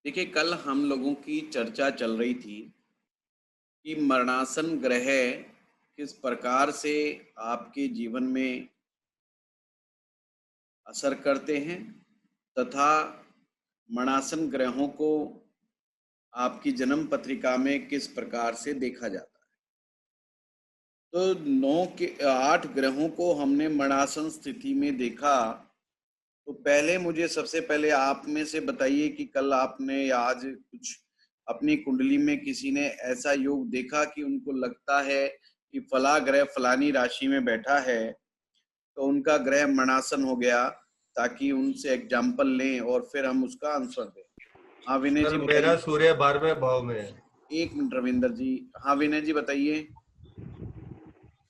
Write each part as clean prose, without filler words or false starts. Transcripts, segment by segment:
देखिए, कल हम लोगों की चर्चा चल रही थी कि मरणासन ग्रह किस प्रकार से आपके जीवन में असर करते हैं तथा मरणासन ग्रहों को आपकी जन्म पत्रिका में किस प्रकार से देखा जाता है। तो 8 ग्रहों को हमने मरणासन स्थिति में देखा। तो पहले मुझे सबसे पहले आप में से बताइए कि कल आपने या आज कुछ अपनी कुंडली में किसी ने ऐसा योग देखा कि उनको लगता है कि फला ग्रह फलानी राशि में बैठा है, तो उनका ग्रह मरणासन हो गया, ताकि उनसे एग्जाम्पल लें और फिर हम उसका आंसर दें। हाँ विनय सर जी मेरा बताइए। सूर्य 12वें भाव में है। एक मिनट रविंदर जी। हाँ विनय जी बताइए।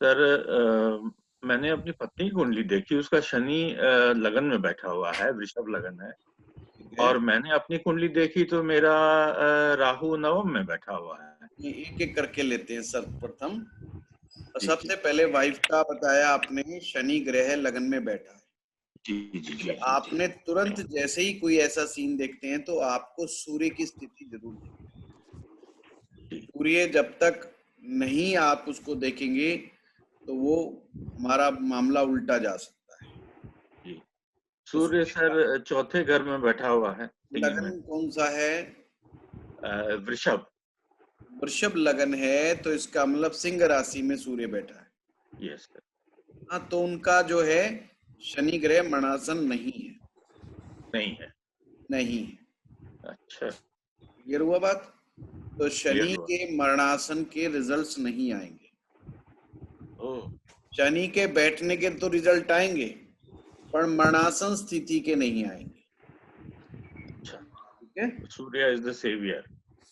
सर मैंने अपनी पत्नी की कुंडली देखी, उसका शनि लगन में बैठा हुआ है, वृषभ लगन है। ठीक है, और मैंने अपनी कुंडली देखी तो मेरा राहु नवम में बैठा हुआ है। ये एक एक करके लेते हैं। सर्वप्रथम जी जी सबसे पहले वाइफ का बताया आपने, शनि ग्रह लगन में बैठा है। जी जी जी तो जी जी आपने तुरंत जैसे ही कोई ऐसा सीन देखते हैं तो आपको सूर्य की स्थिति जरूर देखनी है। जी सूर्य जब तक नहीं आप उसको देखेंगे तो वो हमारा मामला उल्टा जा सकता है। जी। तो सूर्य सूर्य का सर चौथे घर में बैठा हुआ है, सिंह में। लगन कौन सा है? वृषभ। वृषभ लगन है, तो इसका मतलब सिंह राशि में सूर्य बैठा है। Yes sir. हाँ, तो उनका जो है शनि ग्रह मरणासन नहीं है। नहीं है। नहीं है, अच्छा। क्लियर हुआ बात? तो क्लियर शनि हुआ। के मरणासन के रिजल्ट्स नहीं आएंगे। ओह। शनि के बैठने के तो रिजल्ट आएंगे, पर मरणासन स्थिति के नहीं आएंगे। अच्छा। ठीक है। Surya is the saviour.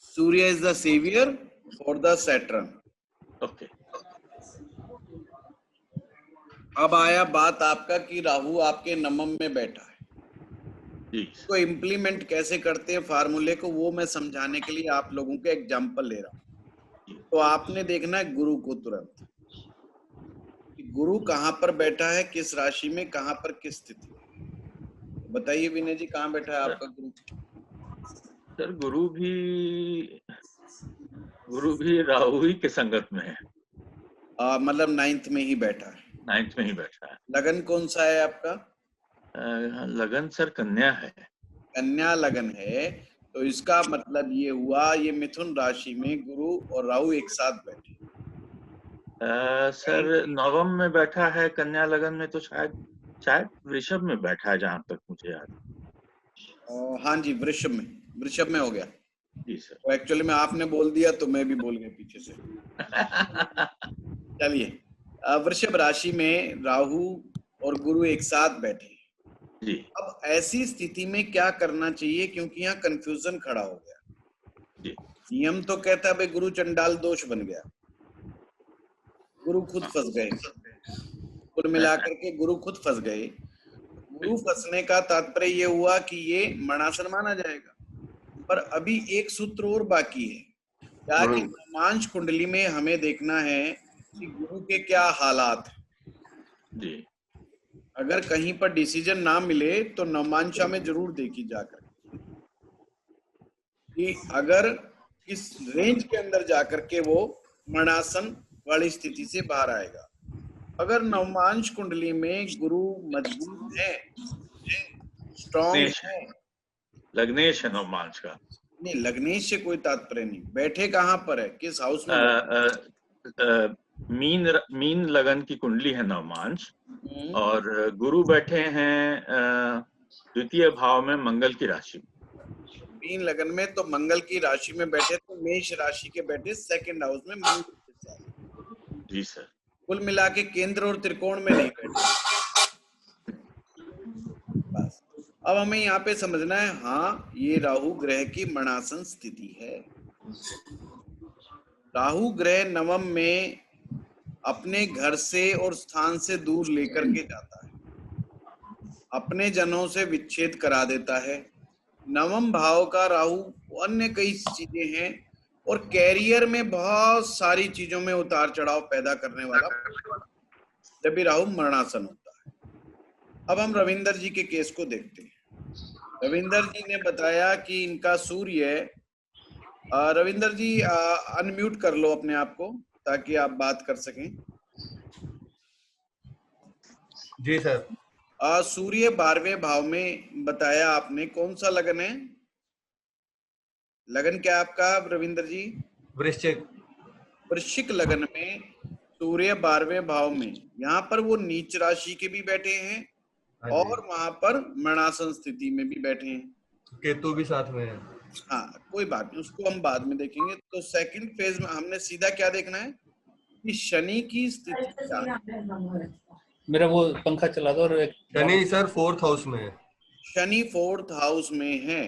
Surya is the saviour for the Saturn. Okay. अब आया बात आपका कि राहु आपके नवम में बैठा है। जी तो इम्प्लीमेंट कैसे करते हैं फार्मूले को, वो मैं समझाने के लिए आप लोगों के एग्जाम्पल ले रहा हूँ। जी तो आपने देखना है गुरु को तुरंत, कि गुरु कहाँ पर बैठा है, किस राशि में, कहाँ पर किस स्थिति में। बताइए विनय जी, कहाँ बैठा है सर। आपका गुरु? सर गुरु भी राहु ही के संगत में है। मतलब 9th में ही बैठा है। 9th में ही बैठा है। लगन कौन सा है आपका? लगन सर कन्या है। कन्या लगन है, तो इसका मतलब ये हुआ ये मिथुन राशि में गुरु और राहु एक साथ बैठे। सर नवम में बैठा है कन्या लगन में, तो शायद शायद वृषभ में बैठा है, जहां तक मुझे याद हाँ जी, वृषभ में। वृषभ में हो गया। है। जी सर। तो एक्चुअली में आपने बोल दिया तो मैं भी बोल गया पीछे से। चलिए, वृषभ राशि में राहु और गुरु एक साथ बैठे। जी अब ऐसी स्थिति में क्या करना चाहिए, क्योंकि यहाँ कंफ्यूजन खड़ा हो गया। जी नियम तो कहता है भाई गुरु चंडाल दोष बन गया, गुरु खुद फंस गए। कुल मिलाकर के गुरु खुद फंस गए। गुरु फंसने का तात्पर्य ये हुआ कि ये मरणासन माना जाएगा। पर अभी एक सूत्र और बाकी है, क्या कि रोमांच कुंडली में हमें देखना है कि गुरु के क्या हालात हैं। जी अगर कहीं पर डिसीजन ना मिले तो नवमांशा में जरूर देखी जाकर कि अगर किस रेंज के अंदर जाकर के वो मरणासन वाली स्थिति से बाहर आएगा। अगर नवमांश कुंडली में गुरु मजबूत है, स्ट्रॉन्ग लग्नेश है। है। लग्नेश है नवमांश का। नहीं, लग्नेश से कोई तात्पर्य नहीं। बैठे कहाँ पर है, किस हाउस अ, में बैठे? अ, मीन लगन की कुंडली है नवमांश। हम्म, और गुरु बैठे हैं द्वितीय भाव में, मंगल की राशि में। मीन लगन में तो मंगल की राशि में बैठे, तो मेष राशि के बैठे सेकंड हाउस में मंगल के साथ। जी सर। कुल मिला के केंद्र और त्रिकोण में नहीं बैठे। बस अब हमें यहाँ पे समझना है, हाँ ये राहु ग्रह की मरणासन स्थिति है। राहु ग्रह नवम में अपने घर से और स्थान से दूर लेकर के जाता है, अपने जनों से विच्छेद करा देता है। नवम भाव का राहु अन्य कई चीजें हैं, और कैरियर में बहुत सारी चीजों में उतार चढ़ाव पैदा करने वाला जब भी राहु मरणासन होता है। अब हम रविंदर जी के केस को देखते हैं। रविंदर जी ने बताया कि इनका सूर्य, रविंदर जी अनम्यूट कर लो अपने आप को ताकि आप बात कर सकें। जी सर। सूर्य 12वें भाव में बताया आपने, कौन सा लगन है? लगन क्या आपका रविंदर जी? वृश्चिक। वृश्चिक लगन में सूर्य 12वें भाव में, यहाँ पर वो नीच राशि के भी बैठे हैं हाँ जी। और वहां पर मणासन स्थिति में भी बैठे हैं। केतु भी साथ में है। हाँ कोई बात नहीं, उसको हम बाद में देखेंगे। तो सेकंड फेज में हमने सीधा क्या देखना है कि शनि की स्थिति क्या है। मेरा वो पंखा चला दो। और शनि सर 4th हाउस में है। शनि 4th हाउस में है,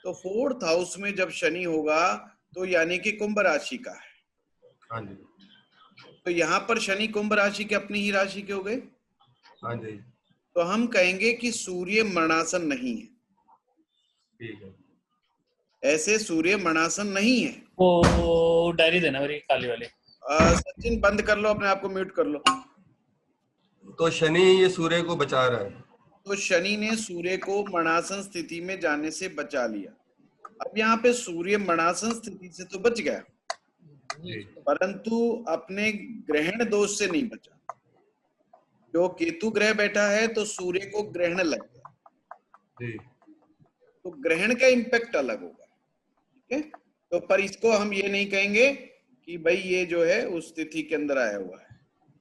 तो 4th हाउस में जब शनि होगा तो यानी कि कुंभ राशि का है। हाँ जी। तो यहाँ पर शनि कुंभ राशि के अपनी ही राशि के हो गए। हाँ जी। तो हम कहेंगे कि सूर्य मरणासन नहीं है। ठीक है। ऐसे सूर्य मरणासन नहीं है। वो डायरी देना मेरी काली वाली। सचिन बंद कर लो, अपने आप को म्यूट कर लो। तो शनि ये सूर्य को बचा रहा है। तो शनि ने सूर्य को मरणासन स्थिति में जाने से बचा लिया। अब यहाँ पे सूर्य मरणासन स्थिति से तो बच गया, परंतु अपने ग्रहण दोष से नहीं बचा। जो केतु ग्रह बैठा है तो सूर्य को ग्रहण लग गया जी। तो ग्रहण का इम्पैक्ट अलग होगा। ठीक है, तो पर इसको हम ये नहीं कहेंगे कि भाई ये जो है उस स्थिति के अंदर आया हुआ है।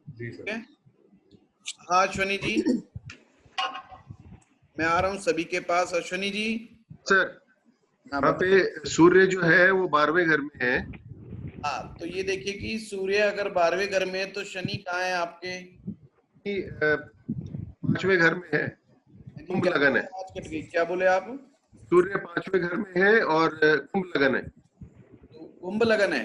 ठीक है, हाँ अश्वनी जी मैं आ रहा हूँ सभी के पास। अश्वनी जी। सर यहाँ पे सूर्य जो है वो 12वें घर में है। हाँ तो ये देखिए कि सूर्य अगर 12वें घर में है तो शनि कहाँ है आपके? 5वें घर में है, कुंभ लगन है। आज कट गई, क्या बोले आप? सूर्य 5वें घर में है और कुंभ लगन है। तो कुंभ लगन है।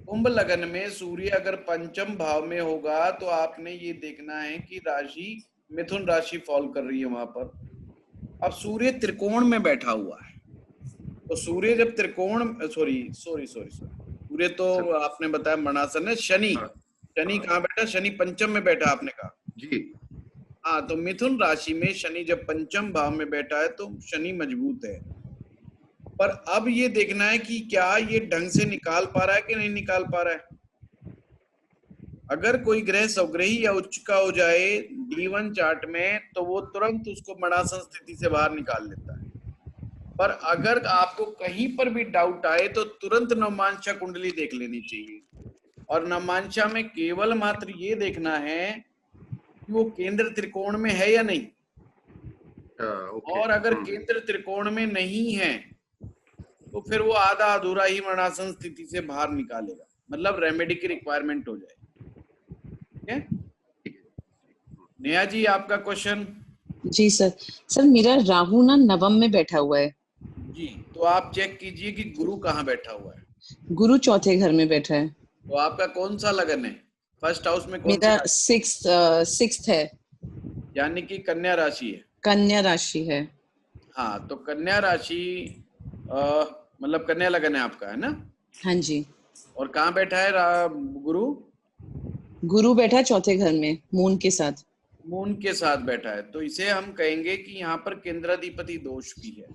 कुंभ लगन में सूर्य अगर पंचम भाव में होगा तो आपने ये देखना है कि राशि मिथुन राशि फॉल कर रही है वहां पर। अब सूर्य त्रिकोण में बैठा हुआ है, तो सूर्य जब त्रिकोण सूर्य तो आपने बताया मरणासन है। शनि कहाँ बैठा? शनि पंचम में बैठा आपने कहा जी। हाँ, तो मिथुन राशि में शनि जब पंचम भाव में बैठा है तो शनि मजबूत है। पर अब ये देखना है कि क्या ये ढंग से निकाल पा रहा है कि नहीं निकाल पा रहा है। अगर कोई ग्रह स्वग्रही या उच्च का हो जाए D1 चार्ट में तो वो तुरंत उसको मरणासन स्थिति से बाहर निकाल लेता है। पर अगर आपको कहीं पर भी डाउट आए तो तुरंत नवमांशा कुंडली देख लेनी चाहिए। और नवमांशा में केवल मात्र ये देखना है कि वो केंद्र त्रिकोण में है या नहीं। और अगर केंद्र त्रिकोण में नहीं है तो फिर वो आधा अधूरा ही मरणासन स्थिति से बाहर निकालेगा, मतलब रेमेडी की रिक्वायरमेंट हो जाए। ठीक है, नेहा जी आपका क्वेश्चन। जी सर मेरा राहु ना नवम में बैठा हुआ है। जी, तो आप चेक कीजिए कि गुरु कहाँ बैठा हुआ है। गुरु चौथे घर में बैठा है। तो आपका कौन सा लगन है? फर्स्ट हाउस में कौन मेरा सिक्स्थ है, यानी कि कन्या राशि है। कन्या राशि है। हाँ, तो कन्या राशि मतलब कन्या लगन है आपका, है ना? हाँ जी। और कहाँ बैठा है गुरु? गुरु बैठा है चौथे घर में मून के साथ। मून के साथ बैठा है, तो इसे हम कहेंगे कि यहाँ पर केंद्राधिपति दोष भी है।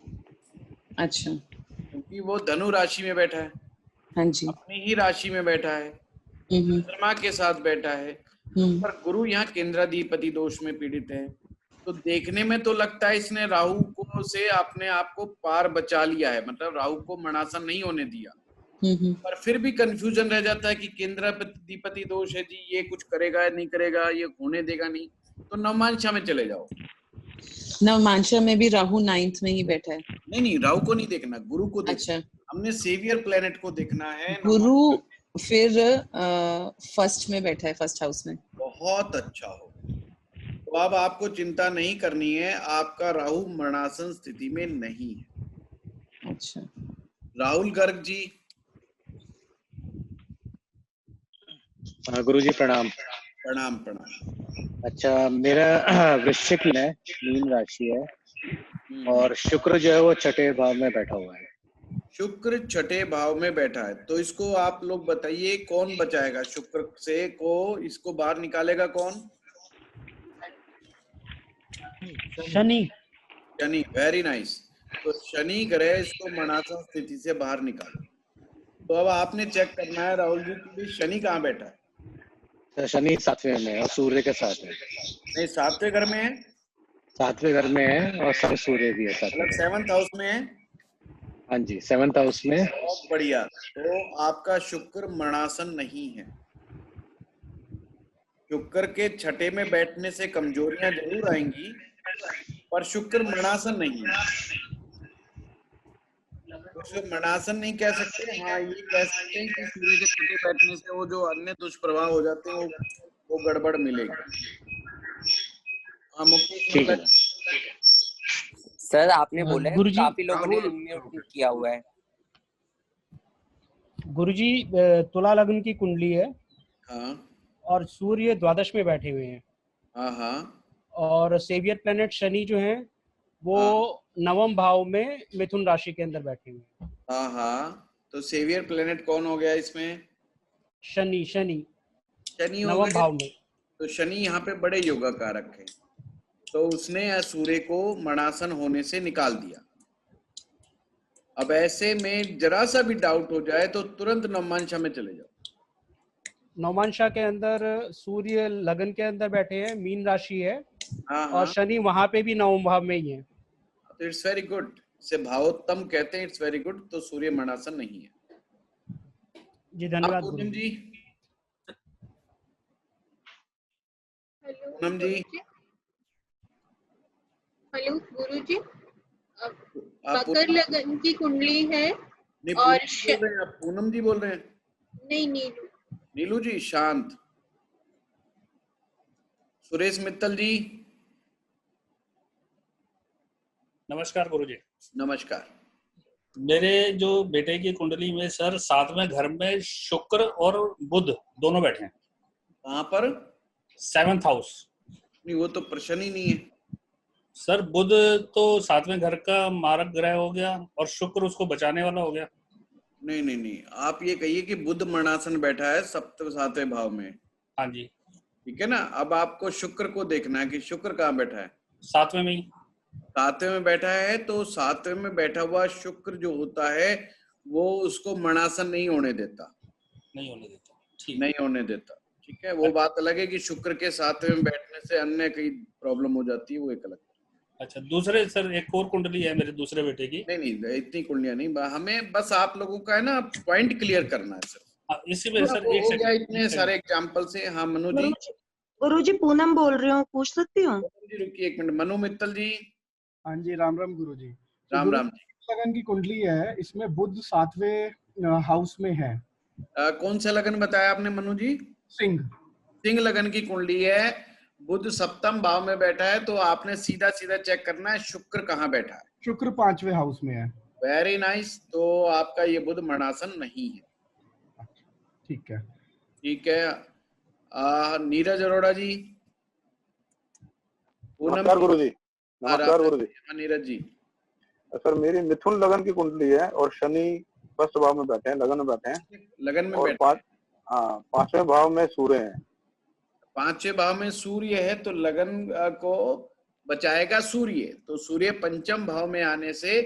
अच्छा। क्योंकि वो धनु राशि में बैठा है। हाँ जी। अपनी ही राशि में बैठा है, चंद्रमा के साथ बैठा है, पर गुरु यहाँ केंद्राधिपति दोष में पीड़ित है। तो देखने में तो लगता है इसने राहु को से अपने आप को पार बचा लिया है, मतलब राहु को मरणासन नहीं होने दिया। पर फिर भी कंफ्यूजन रह जाता है कि केंद्राधिपति दोष है जी, ये कुछ करेगा नहीं करेगा, ये होने देगा नहीं। तो नवमांशा में चले जाओ। नवमांशा में भी राहु 9th में ही बैठा है। नहीं राहु को नहीं देखना, गुरु को देखना। अच्छा, हमने सेवियर प्लेनेट को देखना है। गुरु फिर फर्स्ट में बैठा है, फर्स्ट हाउस में। बहुत अच्छा हो। तो अब आपको चिंता नहीं करनी है, आपका राहु मरणासन स्थिति में नहीं है। अच्छा। राहुल गर्ग जी। गुरुजी प्रणाम। प्रणाम प्रणाम। अच्छा, मेरा वृश्चिक है, मीन राशि है और शुक्र जो है वो छठे भाव में बैठा हुआ है। शुक्र छठे भाव में बैठा है, तो इसको आप लोग बताइए कौन बचाएगा शुक्र से को? इसको बाहर निकालेगा कौन? शनि। Shani, very nice. तो शनि ग्रह इसको मणासन स्थिति से बाहर निकालो। तो अब आपने चेक करना है राहुल जी कि शनि कहाँ बैठा है। तो शनि 7वें में है और सूर्य के साथ है। नहीं, 7वें घर में है, 7वें घर में है और साथ सूर्य भी है 7वें मतलब में। 7th हाउस में है। हाँ जी, 7th हाउस में। बहुत बढ़िया। तो आपका शुक्र मणासन नहीं है। शुक्र के छठे में बैठने से कमजोरियां जरूर आएंगी, पर शुक्र मणासन नहीं है। उसको मणासन नहीं कह सकते, हाँ ये कह सकते हैं कि सूर्य के छठे बैठने से वो जो अन्य दुष्प्रभाव हो जाते हैं वो गड़बड़ मिलेगी। हाँ, मुकेश ठीक है सर, आपने बोला है गुरुजी, काफी लोगों ने राहुल, अनम्यूट किया हुआ है। गुरुजी, तुला लग्न की कुंडली है हाँ और सूर्य द्वादश में बैठे हुए हैं हाँ हाँ और सेवियर प्लेनेट शनि जो है वो हाँ 9वें भाव में मिथुन राशि के अंदर बैठे हुए हैं। हाँ हाँ। तो सेवियर प्लेनेट कौन हो गया इसमें? शनि शनि शनि हो 9वें गए। भाव में। तो शनि यहाँ पे बड़े योगा कारक है, तो उसने सूर्य को मणासन होने से निकाल दिया। अब ऐसे में जरा सा भी डाउट हो जाए तो तुरंत नवमांशा में चले जाओ। नवमांशा के अंदर सूर्य लगन के अंदर बैठे हैं, मीन राशि है हाँ और हाँ, शनि वहां पे भी 9वें भाव में ही है। तो इट्स वेरी गुड। इसे भावोत्तम कहते हैं, इट्स वेरी गुड। तो सूर्य मणासन नहीं है। जी धन्यवाद पूनम गुरुजी। जी, पूनम जी, हेलो गुरुजी, आप मकर लगन की कुंडली है नहीं और बोल रहे हैं, आप पूनम जी बोल रहे हैं? नहीं नीलू। नीलू जी शांत। सुरेश मित्तल जी नमस्कार गुरुजी। नमस्कार। मेरे जो बेटे की कुंडली में सर 7वें घर में शुक्र और बुध दोनों बैठे हैं। कहाँ पर? 7th house. नहीं, वो तो प्रश्न ही नहीं है सर बुध तो 7वें घर का मारक ग्रह हो गया और शुक्र उसको बचाने वाला हो गया। नहीं नहीं नहीं, आप ये कहिए कि बुध मणासन बैठा है 7वें भाव में। हाँ जी, ठीक है ना। अब आपको शुक्र को देखना है कि शुक्र कहाँ बैठा है। 7वें में ही। 7वें में बैठा है, तो 7वें में बैठा हुआ शुक्र जो होता है वो उसको मणासन नहीं होने देता। नहीं होने देता। ठीक, नहीं होने देता। ठीक है, वो बात अलग है कि शुक्र के 7वें में बैठने से अन्य कई प्रॉब्लम हो जाती है, वो एक अलग। अच्छा, दूसरे सर एक और कुंडली है मेरे दूसरे बेटे की। नहीं नहीं, इतनी कुंडलियां नहीं, हमें बस आप लोगों का है ना पॉइंट क्लियर करना है सर। इसी में सर वो एक हो गया सेकंड। इतने सारे एग्जाम्पल से। हाँ मनु जी। गुरुजी पूनम बोल रही हूँ, पूछ सकती हूँ? जी रुकिए एक मिनट। मनु मित्तल जी। हाँ जी, राम राम गुरुजी। राम राम जी। लगन की कुंडली है, इसमें बुध 7वें हाउस में है। कौन सा लगन बताया आपने मनु जी? सिंह। सिंह लगन की कुंडली है, बुध 7th भाव में बैठा है, तो आपने सीधा सीधा चेक करना है शुक्र कहाँ बैठा है। शुक्र 5वें हाउस में है। Very nice. तो आपका ये बुध मणासन नहीं है। ठीक है। ठीक है। नीरज अरोड़ा जी। नमस्कार गुरुजी। नमस्कार गुरुजी। नीरज जी। सर मेरी मिथुन लगन की कुंडली है और शनि 1st भाव में बैठे हैं, लगन में बैठे हैं। लगन में और बैठे। 5वें भाव में सूर्य है। 5वें भाव में सूर्य है, तो लगन को बचाएगा सूर्य। तो सूर्य 5th भाव में आने से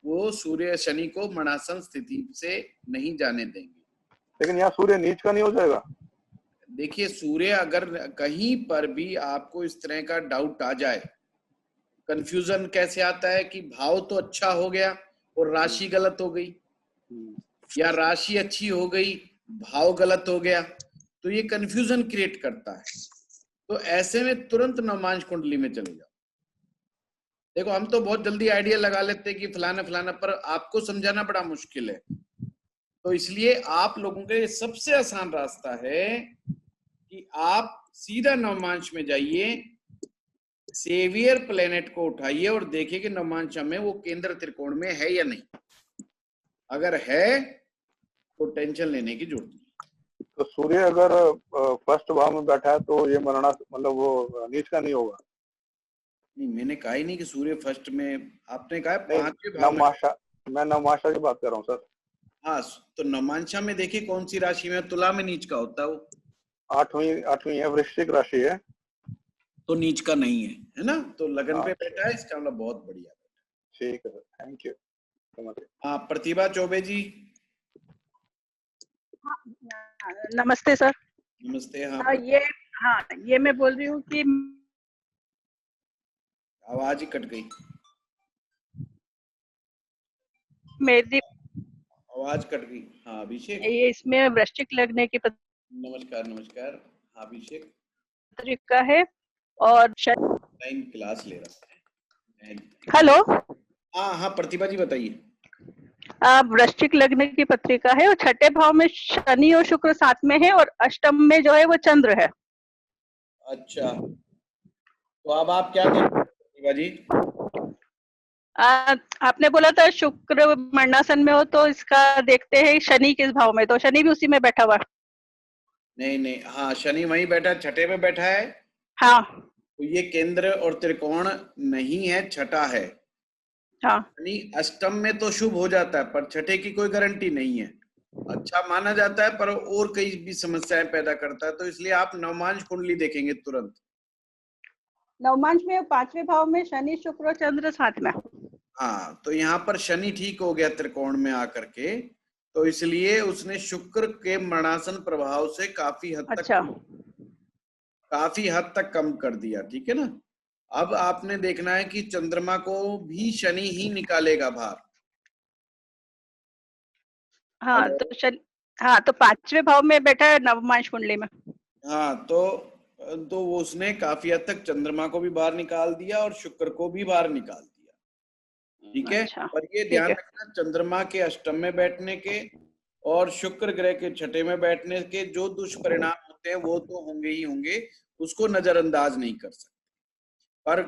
वो सूर्य शनि को मणासन स्थिति से नहीं जाने देंगे। लेकिन यहाँ सूर्य नीच का नहीं हो जाएगा? देखिए, सूर्य अगर कहीं पर भी आपको इस तरह का डाउट आ जाए, कंफ्यूजन कैसे आता है कि भाव तो अच्छा हो गया और राशि गलत हो गई, या राशि अच्छी हो गई भाव गलत हो गया, तो ये कंफ्यूजन क्रिएट करता है। तो ऐसे में तुरंत नवमांश कुंडली में चले जाओ। देखो, हम तो बहुत जल्दी आइडिया लगा लेते हैं कि फलाना फलाना, पर आपको समझाना बड़ा मुश्किल है। तो इसलिए आप लोगों के लिए सबसे आसान रास्ता है कि आप सीधा नवमांश में जाइए, सेवियर प्लेनेट को उठाइए और देखिए कि नवमांशा में वो केंद्र त्रिकोण में है या नहीं। अगर है तो टेंशन लेने की जरूरत नहीं। तो सूर्य अगर 1st भाव में बैठा है तो ये मरणा मतलब वो नीच का नहीं होगा? नहीं, मैंने कहा ही नहीं कि सूर्य 1st में। आपने कहा 5वें भाव में। नवमाशा, मैं नवमाशा की बात कर रहा हूँ सर। हाँ, तो नवमांशा में देखिए कौन सी राशि में। तुला में नीच का होता है वो। 8वीं है, वृश्चिक राशि है, तो नीच का नहीं है, है ना। तो लगन पे बैठा है, इसका मतलब बहुत बढ़िया। ठीक है, थैंक यू। हाँ, प्रतिभा चौबे जी। नमस्ते सर। नमस्ते। हाँ, ये मैं बोल रही हूँ कि आवाज ही कट गई, मेरी आवाज कट गई। हाँ, अभिषेक। ये इसमें वृश्चिक लगने की नमस्कार नमस्कार। हाँ, अभिषेक पत्रिका है और लाइन क्लास ले रहा है। हेलो। हाँ हाँ, प्रतिभा जी बताइए। वृश्चिक लग्न की पत्रिका है और छठे भाव में शनि और शुक्र साथ में है और अष्टम में जो है वो चंद्र है। अच्छा, तो अब आप क्या देख रहे हैं प्रतिभा जी? आपने बोला था शुक्र मरणासन में हो, तो इसका देखते हैं शनि किस भाव में, तो शनि भी उसी में बैठा हुआ। नहीं नहीं, हाँ, शनि वहीं बैठा, छठे में बैठा है। हाँ, तो ये केंद्र और त्रिकोण नहीं है, छठा है। हाँ, शनि अष्टम में तो शुभ हो जाता है, पर छठे की कोई गारंटी नहीं है। अच्छा माना जाता है, पर और कई भी समस्याएं पैदा करता है। तो इसलिए आप नवमांश कुंडली देखेंगे तुरंत। नवमांश में पांचवें भाव में शनि शुक्र और चंद्र साथ में। हाँ, तो यहाँ पर शनि ठीक हो गया त्रिकोण में आकर के, तो इसलिए उसने शुक्र के मरणासन प्रभाव से काफी हद तक कम कर दिया। ठीक है ना। अब आपने देखना है कि चंद्रमा को भी शनि ही निकालेगा बाहर। हाँ, तो पांचवें भाव में बैठा है नवमांश कुंडली में। हाँ, तो वो उसने काफी हद तक चंद्रमा को भी बाहर निकाल दिया और शुक्र को भी बाहर निकाल दिया। ठीक है। अच्छा, पर ये ध्यान रखना, चंद्रमा के अष्टम में बैठने के और शुक्र ग्रह के छठे में बैठने के जो दुष्परिणाम होते हैं वो तो होंगे ही होंगे, उसको नजरअंदाज नहीं कर सकते। पर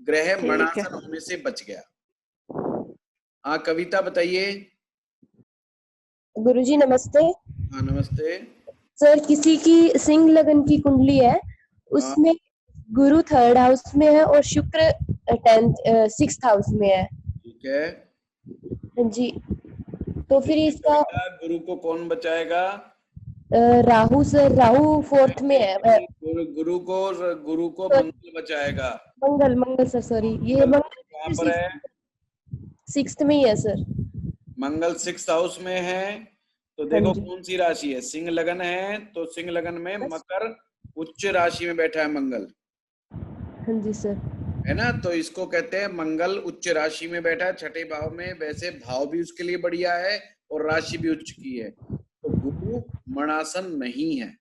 ग्रह मरणासन होने से बच गया। हाँ, कविता बताइए। गुरुजी नमस्ते। हाँ, नमस्ते सर, किसी की सिंह लगन की कुंडली है, उसमें गुरु 3rd हाउस में है और शुक्र 6th हाउस में है। ठीक है। हाँ जी, तो फिर इसका गुरु को कौन बचाएगा? राहु सर, राहु 4th में है। गुरु को मंगल बचाएगा। मंगल सर, सॉरी, ये मंगल कहाँ पर है? 6th में ही है सर। मंगल 6th हाउस में है। तो देखो कौन सी राशि है, सिंह लगन है, तो सिंह लगन में मकर उच्च राशि में बैठा है मंगल। हाँ जी सर, है ना। तो इसको कहते हैं मंगल उच्च राशि में बैठा है, छठे भाव में। वैसे भाव भी उसके लिए बढ़िया है और राशि भी उच्च की है, तो गुरु मरणासन नहीं है।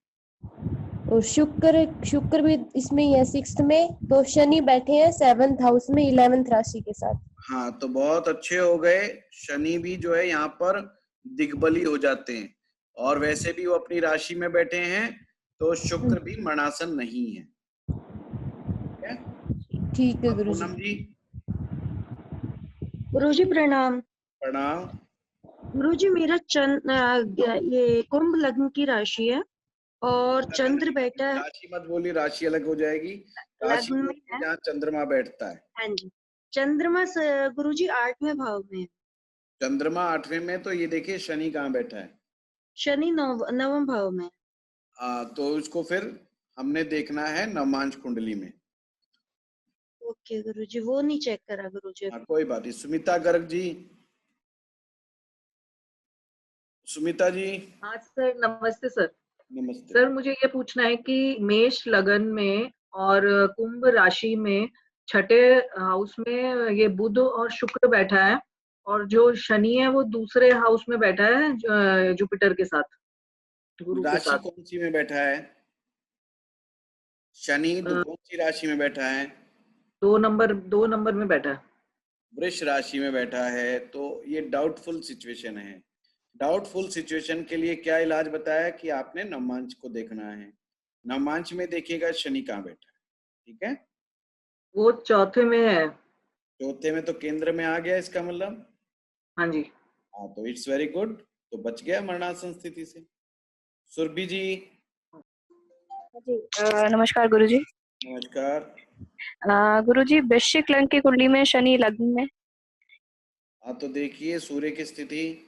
और शुक्र भी इसमें ही है 6th में। तो शनि बैठे हैं 7th हाउस में 11th राशि के साथ। हाँ, तो बहुत अच्छे हो गए। शनि भी जो है यहाँ पर दिग्बली हो जाते हैं, और वैसे भी वो अपनी राशि में बैठे हैं, तो शुक्र भी मरणासन नहीं है। ठीक है गुरुजी। पूनम जी। गुरुजी प्रणाम। प्रणाम। गुरुजी, मेरा ये कुंभ लग्न की राशि है और चंद्र बैठा है। राशि मत बोली, राशि अलग हो जाएगी। राशि में जहाँ चंद्रमा बैठता है। हाँ जी, चंद्रमा गुरुजी 8वें भाव में है। चंद्रमा 8वें में, तो ये देखिए शनि कहाँ बैठा है? शनि 9वें भाव में। तो इसको फिर हमने देखना है नवमांश कुंडली में। ओके गुरुजी, वो नहीं चेक करा गुरुजी। कोई बात नहीं। सुमिता गर्ग जी। सुमिता जी। हाँ सर, नमस्ते सर। नमस्ते सर, मुझे ये पूछना है कि मेष लगन में और कुंभ राशि में छठे हाउस में ये बुध और शुक्र बैठा है, और जो शनि है वो दूसरे हाउस में बैठा है जुपिटर के साथ, गुरु के साथ। कौन सी में बैठा है शनि? कौन सी राशि में बैठा है? 2 नंबर में बैठा है। वृष राशि में बैठा है। तो ये डाउटफुल सिचुएशन है। डाउटफुल सिचुएशन के लिए क्या इलाज बताया कि आपने नवमांश को देखना है। नवमांश में देखिएगा शनि कहाँ बैठा है। ठीक है, वो चौथे में है। चौथे में तो केंद्र में आ गया, इसका मतलब। हाँ जी। हाँ, तो इट्स वेरी गुड, तो बच गया मरणासन स्थिति से। सुरभि जी। नमस्कार गुरुजी। नमस्कार। गुरुजी, वृश्चिक लग्न की कुंडली में शनि लग्न में। हाँ, तो देखिए सूर्य की स्थिति।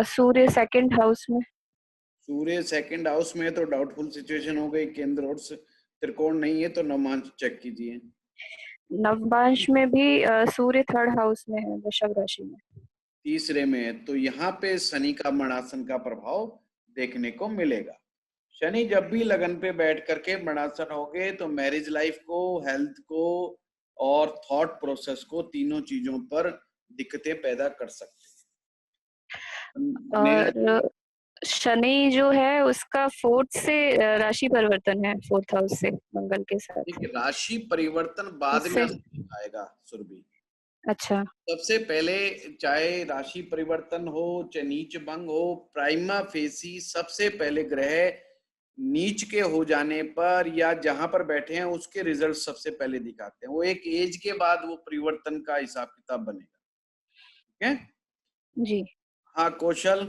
सूर्य 2nd हाउस में। सूर्य 2nd हाउस में, तो डाउटफुल सिचुएशन हो गई। केंद्र और त्रिकोण नहीं है, तो नवमांश चेक कीजिए। नवमांश में भी सूर्य थर्ड हाउस में है, वृषभ राशि में। तीसरे में है, तो यहाँ पे शनि का मणासन का प्रभाव देखने को मिलेगा। शनि जब भी लगन पे बैठ करके मणासन होगे तो मैरिज लाइफ को, हेल्थ को और थॉट प्रोसेस को, तीनों चीजों पर दिक्कतें पैदा कर सकते हैं। और शनि जो है उसका फोर्थ से राशि परिवर्तन है, फोर्थ हाउस से मंगल के साथ। देखिए, राशि परिवर्तन बाद में आएगा सुरभि। अच्छा। सबसे पहले चाहे राशि परिवर्तन हो, चाहे नीच भंग हो, प्राइमा फेसी सबसे पहले ग्रह नीच के हो जाने पर या जहां पर बैठे हैं उसके रिजल्ट सबसे पहले दिखाते हैं। वो एक एज के बाद वो परिवर्तन का हिसाब किताब बनेगा। ठीक है जी। हाँ, कौशल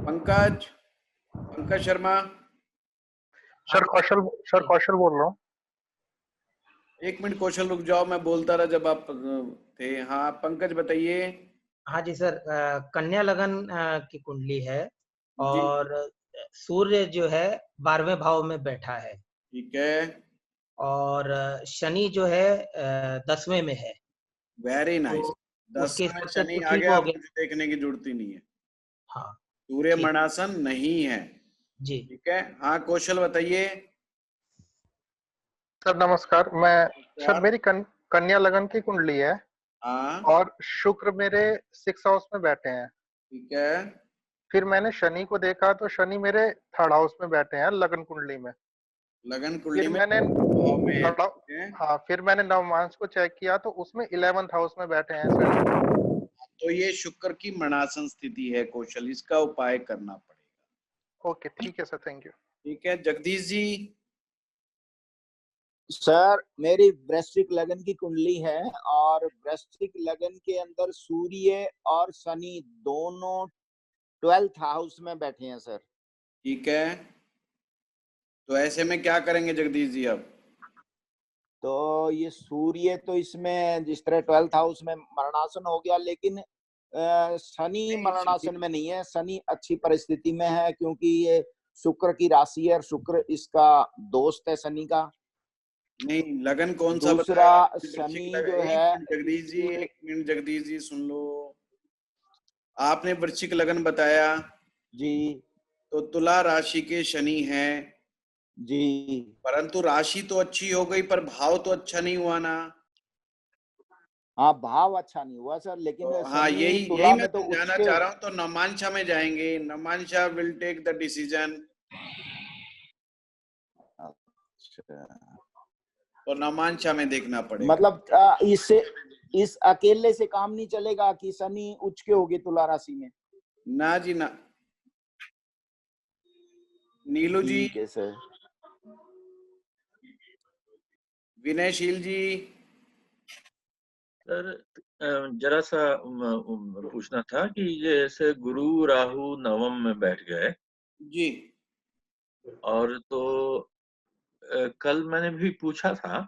पंकज शर्मा। सर कौशल बोल रहा हूँ। एक मिनट कौशल, रुक जाओ, मैं बोलता रहा जब आप थे। हाँ पंकज बताइए। हाँ जी सर, कन्या लगन की कुंडली है और सूर्य जो है 12वें भाव में बैठा है। ठीक है। और शनि जो है 10वें में है। Very nice. 10वें में शनि आ गया, अब मुझे देखने की जरूरत ही नहीं है। हाँ, सूर्य मणासन नहीं है जी। ठीक है। हाँ कौशल बताइए। सर नमस्कार। सर मेरी कन्या लगन की कुंडली है और शुक्र मेरे 6 हाउस में बैठे हैं। ठीक है। फिर मैंने शनि को देखा तो शनि मेरे 3rd हाउस में बैठे हैं लगन कुंडली में। फिर मैंने हाँ, फिर मैंने नवमांश को चेक किया तो उसमें 11th हाउस में बैठे हैं शनि। तो ये शुक्र की मणासन स्थिति है कौशल, इसका उपाय करना पड़ेगा। ओके ठीक है सर, थैंक यू। ठीक है। जगदीश जी। सर मेरी वृश्चिक लगन की कुंडली है और वृश्चिक लगन के अंदर सूर्य और शनि दोनों 12th हाउस में बैठे हैं सर। ठीक है, तो ऐसे में क्या करेंगे जगदीश जी अब? तो ये सूर्य तो इसमें जिस तरह 12th हाउस में मरणासन हो गया, लेकिन शनि मरणासन में नहीं है। शनि अच्छी परिस्थिति में है क्योंकि ये शुक्र की राशि है और शुक्र इसका दोस्त है शनि का। नहीं, लगन कौन सा दूसरा बताया? शनि जो है जगदीश जी, एक मिनट जगदीश जी सुन लो। आपने वृश्चिक लगन बताया जी, तो तुला राशि के शनि हैं जी, परंतु राशि तो अच्छी हो गई पर भाव तो अच्छा नहीं हुआ ना। हाँ भाव अच्छा नहीं हुआ सर, लेकिन तो हाँ यही मैं तो जाना चाह रहा हूँ। तो नवमांशा में जाएंगे, navamsha will take the decision. तो नवमांशा में देखना पड़ेगा। मतलब इससे इस अकेले से काम नहीं चलेगा कि शनि उच्च के होगी तुला राशि में? ना जी ना। नीलू जी। ठीक है सर। विनयशील जी। सर जरा सा पूछना था कि जैसे गुरु राहु नवम में बैठ गए जी, और तो कल मैंने भी पूछा था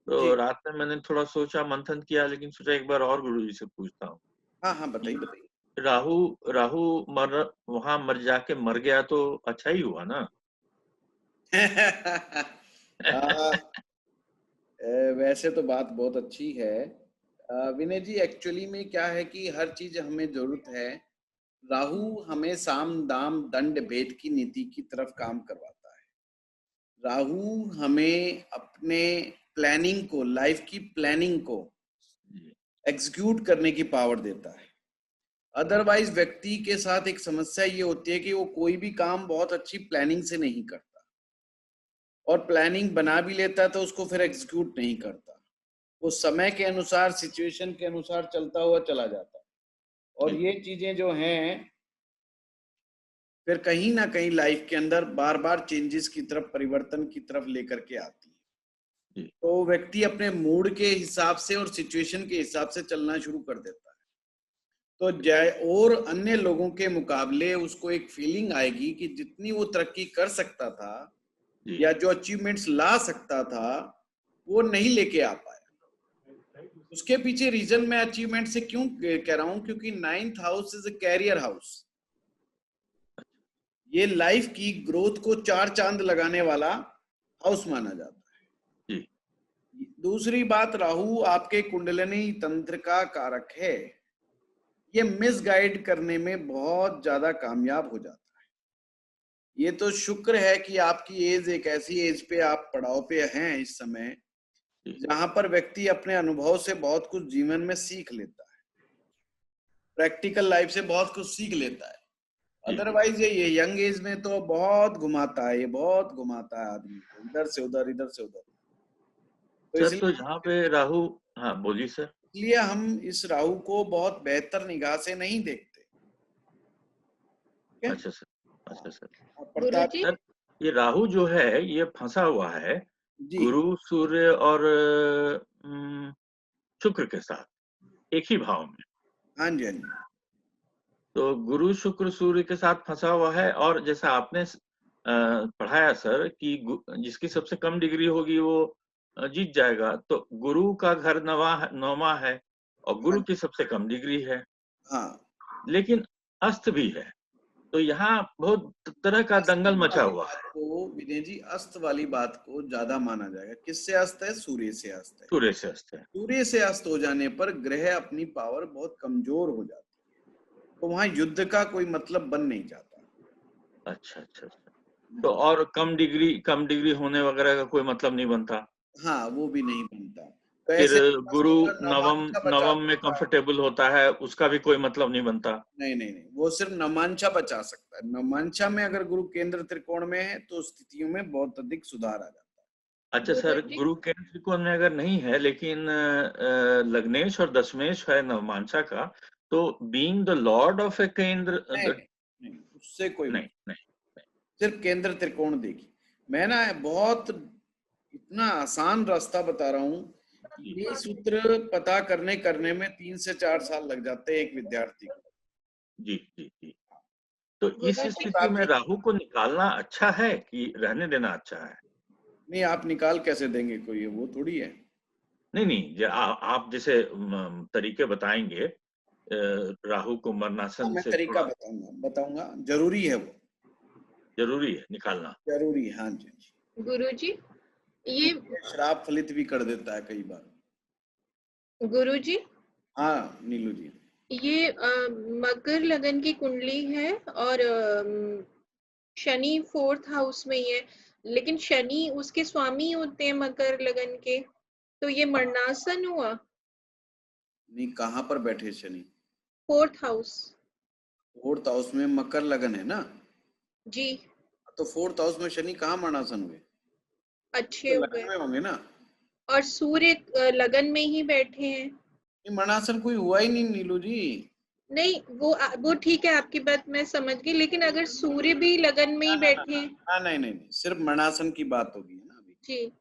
तो रात में मैंने थोड़ा सोचा, मंथन किया, लेकिन सोचा एक बार और गुरु जी से पूछता हूँ। हाँ बताइए। राहु वहां जाके मर गया तो अच्छा ही हुआ ना? वैसे तो बात बहुत अच्छी है विनय जी। एक्चुअली में क्या है कि हर चीज हमें जरूरत है। राहु हमें साम दाम दंड भेद की नीति की तरफ काम करवाता है। राहु हमें अपने प्लानिंग को, लाइफ की प्लानिंग को एग्जीक्यूट करने की पावर देता है। अदरवाइज व्यक्ति के साथ एक समस्या ये होती है कि वो कोई भी काम बहुत अच्छी प्लानिंग से नहीं करता और प्लानिंग बना भी लेता तो उसको फिर एग्जीक्यूट नहीं करता। वो समय के अनुसार, सिचुएशन के अनुसार चलता हुआ चला जाता है और ये चीजें जो हैं फिर कहीं ना कहीं लाइफ के अंदर बार बार चेंजेस की तरफ, परिवर्तन की तरफ लेकर के आती है। तो व्यक्ति अपने मूड के हिसाब से और सिचुएशन के हिसाब से चलना शुरू कर देता है। तो और अन्य लोगों के मुकाबले उसको एक फीलिंग आएगी कि जितनी वो तरक्की कर सकता था या जो अचीवमेंट्स ला सकता था वो नहीं लेके आ पाया। उसके पीछे रीजन मैं अचीवमेंट से क्यों कह रहा हूं, क्योंकि 9th house is a career house. ये लाइफ की ग्रोथ को 4 चांद लगाने वाला हाउस माना जाता है। दूसरी बात, राहु आपके कुंडलिनी तंत्र का कारक है। ये मिसगाइड करने में बहुत ज्यादा कामयाब हो जाता है। ये तो शुक्र है कि आपकी एज एक ऐसी एज पे आप पड़ाव पे हैं इस समय जहां पर व्यक्ति अपने अनुभव से बहुत कुछ जीवन में सीख लेता है, प्रैक्टिकल लाइफ से बहुत कुछ सीख लेता है। अदरवाइज ये यंग एज में तो बहुत घुमाता है, ये बहुत घुमाता है आदमी को, इधर से उधर इधर से उधर। तो सर, तो जहाँ पे राहु, हाँ बोलिए सर। इसलिए हम इस राहु को बहुत बेहतर निगाह से नहीं देखते। अच्छा सर, अच्छा सर। सर, ये राहु जो है ये फंसा हुआ है गुरु, सूर्य और शुक्र के साथ एक ही भाव में। हाँ जी, हाँ जी। तो गुरु, शुक्र, सूर्य के साथ फंसा हुआ है। और जैसा आपने पढ़ाया सर कि जिसकी सबसे कम डिग्री होगी वो जीत जाएगा। तो गुरु का घर नौवां है और गुरु की सबसे कम डिग्री है। हाँ। लेकिन अस्त भी है, तो यहाँ बहुत तरह का दंगल मचा हुआ है। तो विनय जी, अस्त वाली बात को ज्यादा माना जाएगा। किससे अस्त है? सूर्य से अस्त है। सूर्य से अस्त है। सूर्य से अस्त हो जाने पर ग्रह अपनी पावर बहुत कमजोर हो जाती है, तो वहां युद्ध का कोई मतलब बन नहीं जाता। अच्छा अच्छा अच्छा। तो और कम डिग्री होने वगैरह का कोई मतलब नहीं बनता। हाँ, वो भी नहीं बनता। तो फिर ऐसे गुरु नवम में कंफर्टेबल होता है, उसका भी कोई मतलब नहीं बनता। नहीं नहीं नहीं, वो सिर्फ नवमांशा बचा सकता है। नवमांशा में अगर गुरु केंद्र त्रिकोण में है तो स्थितियों में बहुत अधिक सुधार आ जाता है। अच्छा सर, गुरु केंद्र त्रिकोण में अगर नहीं है लेकिन लग्नेश और दशमेश है नवमांशा का, तो बीइंग द लॉर्ड ऑफ ए केंद्र नहीं, उससे कोई नहीं, सिर्फ केंद्र त्रिकोण देखिए। मैं ना बहुत इतना आसान रास्ता बता रहा हूँ। ये सूत्र पता करने में 3 से 4 साल लग जाते हैं एक विद्यार्थी को। जी जी जी। तो इस स्थिति में राहु को निकालना अच्छा है कि रहने देना अच्छा है? नहीं, आप निकाल कैसे देंगे कोई, वो थोड़ी है। नहीं, आप जैसे तरीके बताएंगे राहु को मरणासन मैं से तरीका बताऊंगा। जरूरी है, वो जरूरी है निकालना, जरूरी है। हाँ जी गुरुजी, ये श्राप फलित भी कर देता है कई बार। गुरुजी, हाँ नीलू जी, ये मकर लगन की कुंडली है और शनि 4th हाउस में ही है, लेकिन शनि उसके स्वामी होते हैं मकर लगन के, तो ये मरणासन हुआ। नहीं, कहाँ पर बैठे Shani? 4th house. 4th house में मकर लगन है ना जी। तो 4th हाउस में शनि कहाँ मरणासन हुए? अच्छे हो गए होंगे ना। और सूर्य लगन में ही बैठे हैं। मरणासन कोई हुआ ही नहीं नीलू जी। नहीं, वो ठीक है, आपकी बात मैं समझ गई, लेकिन अगर सूर्य भी लगन में ही बैठे हैं। हाँ नहीं, सिर्फ मरणासन की बात होगी ना अभी। जी।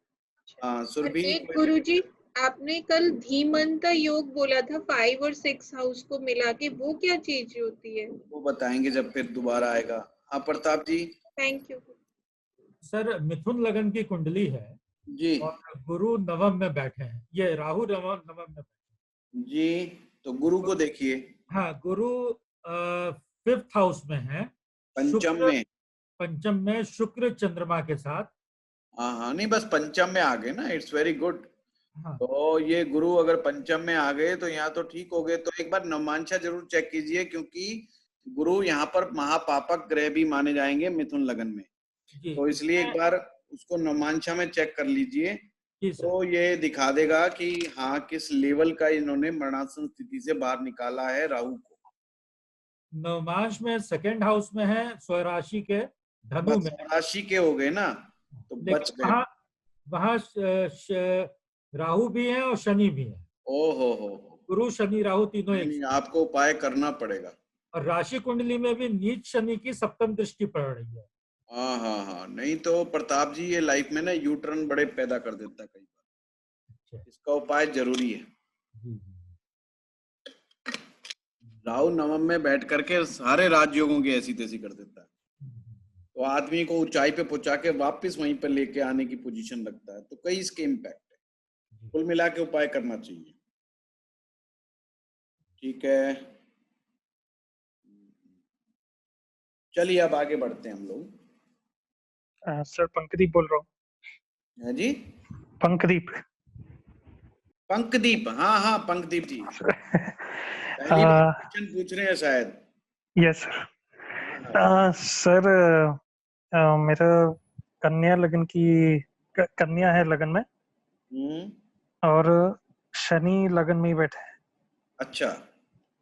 हाँ, सुरभि। एक गुरुजी, आपने कल धीमंत योग बोला था 5 और 6 हाउस को मिला के, वो क्या चीज होती है? वो बताएंगे जब फिर दोबारा आएगा। हाँ Pratap ji. Thank you sir. Mithun लगन की कुंडली है जी और गुरु नवम में बैठे हैं, ये राहु नवम में बैठे जी। तो गुरु को देखिए। हाँ, गुरु 5th हाउस में है, पंचम में शुक्र चंद्रमा के साथ। हाँ, नहीं बस पंचम में आ गए ना, इट्स वेरी गुड। हाँ। तो ये गुरु अगर पंचम में आ गए तो यहाँ तो ठीक हो गए। तो एक बार नवमांशा जरूर चेक कीजिए, क्योंकि गुरु यहाँ पर महापापक ग्रह भी माने जाएंगे मिथुन लगन में। तो इसलिए एक बार उसको नवमांशा में चेक कर लीजिए, तो ये दिखा देगा कि हाँ किस लेवल का इन्होंने मरणासन स्थिति से बाहर निकाला है राहु को। नवमांश में 2nd हाउस में है, स्वराशि के धनु में। राशि के हो गए ना, तो बच गए। वहाँ राहु भी है और शनि भी है। ओहो, गुरु शनि राहु तीनों एक। आपको उपाय करना पड़ेगा। और राशि कुंडली में भी नीच शनि की 7वीं दृष्टि पड़ रही है। हाँ, नहीं तो प्रताप जी ये लाइफ में ना यू टर्न बड़े पैदा कर देता है कई बार। इसका उपाय जरूरी है। राहु नवम में बैठ करके सारे राजयोगों की ऐसी तैसी कर देता है, तो आदमी को ऊंचाई पे पहुंचा के वापस वहीं पे लेके आने की पोजीशन लगता है। तो कई इसके इम्पैक्ट है, कुल मिला के उपाय करना चाहिए। ठीक है। चलिए अब आगे बढ़ते हैं हम लोग। सर पंकदीप बोल रहा हूँ। हाँ जी, पंकदीप। पंकदीप, हाँ हाँ पंकदीप जी, पहली बार क्वेश्चन पूछ रहे हैं शायद। Yes sir. सर मेरा कन्या लगन की कन्या है लगन में, और शनि लगन में ही बैठे हैं। अच्छा।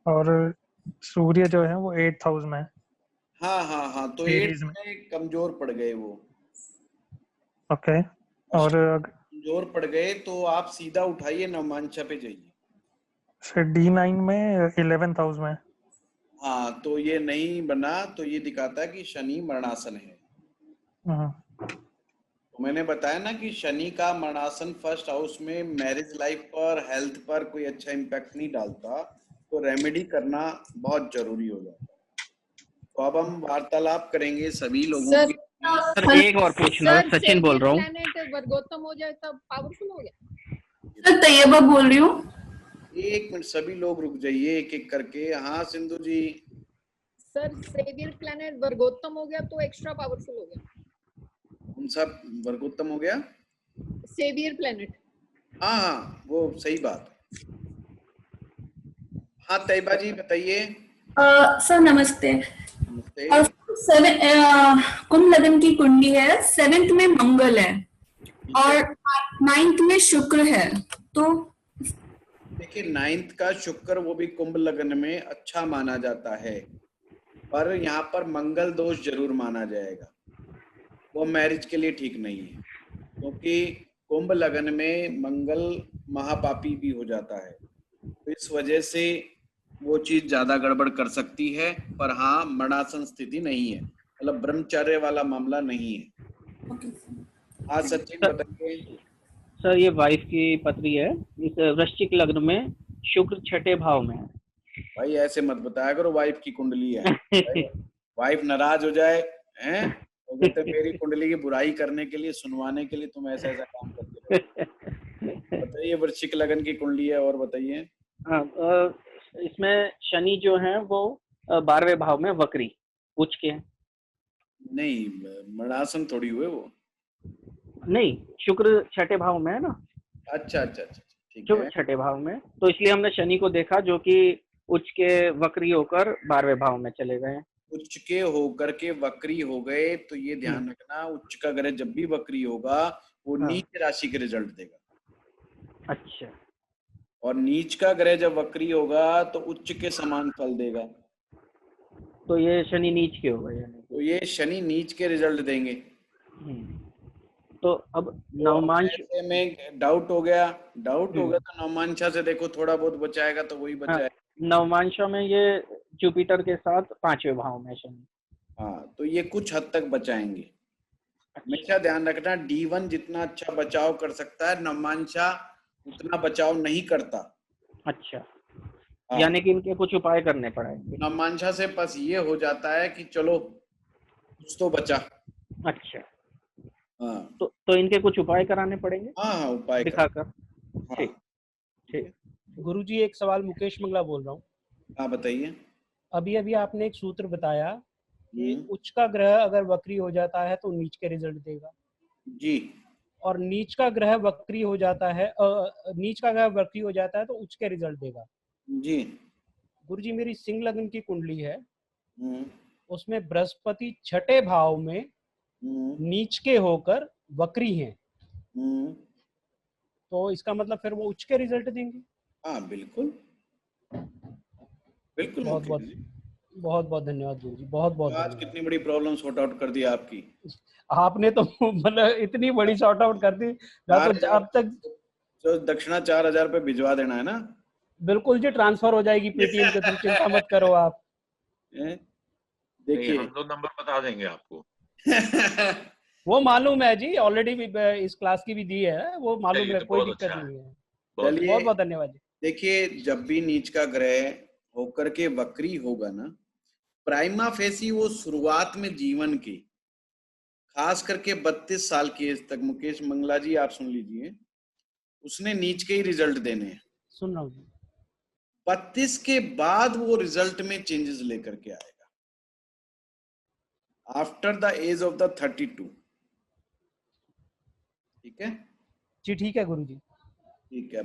और सूर्य जो है वो 8th हाउस में है। हाँ हाँ हाँ, तो एरीज 8 में कमजोर पड़ गए वो। ओके। और कमजोर पड़ गए तो आप सीधा उठाइए नवमांशा पे जाइए। सर D9 में 11th हाउस में है। हाँ, तो ये नहीं बना, तो ये दिखाता है कि शनि मरणासन है। तो मैंने बताया ना कि शनि का मरणासन फर्स्ट हाउस में मैरिज लाइफ पर, हेल्थ पर कोई अच्छा इम्पैक्ट नहीं डालता, तो रेमेडी करना बहुत जरूरी हो जाता है। तो अब हम वार्तालाप करेंगे सभी लोगों की। सर एक और पूछना, सचिन बोल रहा हूँ। वर्गोत्तम हो जाए तब पावरफुल हो गया। सर तैयबा बोल रही हूँ। एक मिनट, सभी लोग रुक जाइए एक एक करके। हाँ सिंधु जी। सर सेवियर प्लैनेट वर्गोत्तम हो गया तो एक्स्ट्रा पावरफुल हो गया। कौन सा वर्गोत्तम हो गया? Saviour planet. हाँ हाँ, वो सही बात। हाँ तैयबा जी बताइए। सर नमस्ते। नमस्ते। कुंभ लगन की कुंडली है, 7th में मंगल है और 9th में शुक्र है। तो देखिए 9th का शुक्र वो भी कुंभ लग्न में अच्छा माना जाता है, पर यहाँ पर मंगल दोष जरूर माना जाएगा। वो मैरिज के लिए ठीक नहीं है, क्योंकि कुंभ लग्न में मंगल महापापी भी हो जाता है, तो इस वजह से वो चीज ज्यादा गड़बड़ कर सकती है। पर हाँ, मरणासन स्थिति नहीं है, मतलब ब्रह्मचर्य वाला मामला नहीं है। हाँ सचिन बताइए। सर ये वाइफ की पत्री है, इस वृश्चिक लग्न में शुक्र 6ठे भाव में है। भाई ऐसे मत बताया करो वाइफ की कुंडली है। वाइफ नाराज हो जाए हैं, तो कहते मेरी कुंडली की बुराई करने के लिए, सुनवाने के लिए तुम ऐसा ऐसा काम करते हो। बताइए वृश्चिक लग्न की कुंडली है, और बताइए। हाँ, इसमें शनि जो है वो 12वें भाव में वक्री उच्च के हैं। नहीं, मरणासन थोड़ी हुए वो। नहीं, शुक्र 6ठे भाव में है ना। अच्छा अच्छा अच्छा, ठीक शुक्र है। 6ठे भाव में, तो इसलिए हमने शनि को देखा जो कि उच्च के वक्री होकर 12वें भाव में चले गए। उच्च के होकर के वक्री हो गए, तो ये ध्यान रखना, उच्च का ग्रह जब भी वक्री होगा वो नीच राशि के रिजल्ट देगा। अच्छा। और नीच का ग्रह जब वक्री होगा तो उच्च के समान फल देगा। तो ये शनि नीच के हो गए। तो ये शनि नीच के रिजल्ट देंगे। तो अब नवमांश में डाउट हो गया, डाउट हो गया तो नवमांशा से देखो, थोड़ा बहुत बचाएगा तो वही बचाएगा। नवमांशा में ये जुपिटर के साथ 5वें भाव में शनि। हाँ, तो ये कुछ हद तक बचाएंगे। हमेशा ध्यान रखना, D1 जितना अच्छा बचाव कर सकता है, नवमांशा उतना बचाव नहीं करता। अच्छा। यानी कि इनके कुछ उपाय करने पड़ेंगे। नवमांशा से बस ये हो जाता है कि चलो कुछ तो बचा। अच्छा। हाँ, तो इनके कुछ उपाय कराने पड़ेंगे। हाँ उपाय दिखाकर। ठीक ठीक। गुरुजी एक सवाल, मुकेश मंगला बोल रहा हूँ। हाँ बताइए। अभी अभी आपने एक सूत्र बताया कि उच्च का ग्रह अगर वक्री हो जाता है तो नीच के रिजल्ट देगा जी, और नीच का ग्रह वक्री हो जाता है, नीच का ग्रह वक्री हो जाता है तो उच्च के रिजल्ट देगा जी। गुरुजी मेरी सिंह लग्न की कुंडली है, उसमें बृहस्पति 6ठे भाव में नीच के होकर वक्री हैं, तो इसका मतलब फिर वो उच्च के रिजल्ट देंगे। हाँ बिल्कुल बिल्कुल। बहुत बहुत धन्यवाद गुरुजी, बहुत बहुत आज कितनी बड़ी प्रॉब्लम सॉर्ट आउट कर दी आपकी। आपने तो मतलब इतनी बड़ी सॉर्ट आउट कर दी ना, तो अब तक जो दक्षिणा 4000 रुपये भिजवा देना है ना। बिल्कुल जी, ट्रांसफर हो जाएगी पेटीएम के थ्रू, चिंता मत करो आप। देखिए हम तो नंबर बता देंगे आपको। वो मालूम है जी, ऑलरेडी इस क्लास की भी दी है, वो मालूम है, कोई दिक्कत नहीं है। बहुत बहुत धन्यवाद जी। देखिए जब भी नीच का ग्रह होकर के वक्री होगा ना, प्राइमा फेसी वो शुरुआत में जीवन की, खास करके 32 साल की एज तक, मुकेश मंगला जी आप सुन लीजिए, उसने नीच के ही रिजल्ट देने हैं। सुन रहा हूँ। 32 के बाद वो रिजल्ट में चेंजेस लेकर के आएगा। After the age of the 32। ठीक है जी, ठीक है गुरुजी। ठीक है।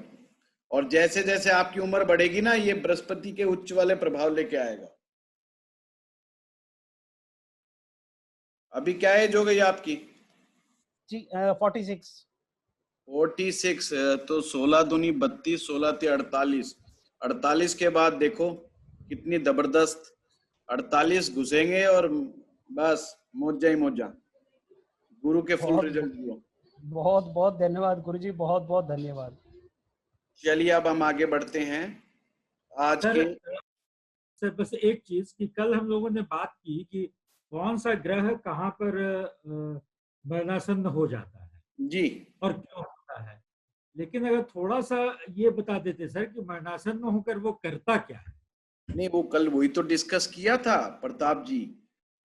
और जैसे जैसे आपकी उम्र बढ़ेगी ना, ये बृहस्पति के उच्च वाले प्रभाव लेके आएगा। अभी क्या एज हो गई आपकी? जी 46। 46 तो 16 दूनी 32, 16 ते 48। 48 के बाद देखो कितनी जबरदस्त 48 घुसेंगे और बस मौजा ही मौजा, गुरु के फुल रिजल्ट दियो। बहुत बहुत धन्यवाद गुरुजी, बहुत बहुत धन्यवाद। चलिए अब हम आगे बढ़ते हैं। आज के सर बस एक चीज कि कल हम लोगों ने बात की कि कौन सा ग्रह कहाँ पर मरणासन्न हो जाता है जी और क्यों होता है, लेकिन अगर थोड़ा सा ये बता देते सर कि मरणासन्न होकर वो करता क्या है। नहीं, वो कल वही तो डिस्कस किया था प्रताप जी,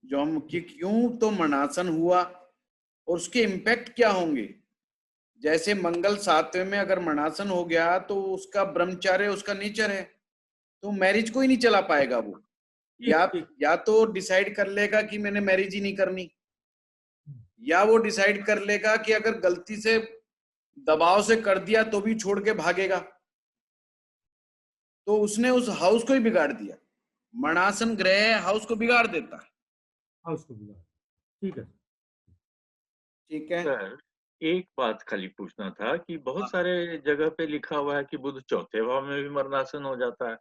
जो हम कि क्यों तो मरणासन हुआ और उसके इम्पैक्ट क्या होंगे। जैसे मंगल 7वें में अगर मरणासन हो गया तो उसका ब्रह्मचार्य उसका नेचर है, तो मैरिज को ही नहीं चला पाएगा वो। या तो डिसाइड कर लेगा कि मैंने मैरिज ही नहीं करनी, या वो डिसाइड कर लेगा कि अगर गलती से दबाव से कर दिया तो भी छोड़ के भागेगा, तो उसने उस हाउस को ही बिगाड़ दिया। मरणासन ग्रह हाउस को बिगाड़ देता है। हाउस को बिगाड़, ठीक है ठीक है। सर एक बात खाली पूछना था कि बहुत सारे जगह पे लिखा हुआ है कि बुध चौथे भाव में भी मरणासन हो जाता है।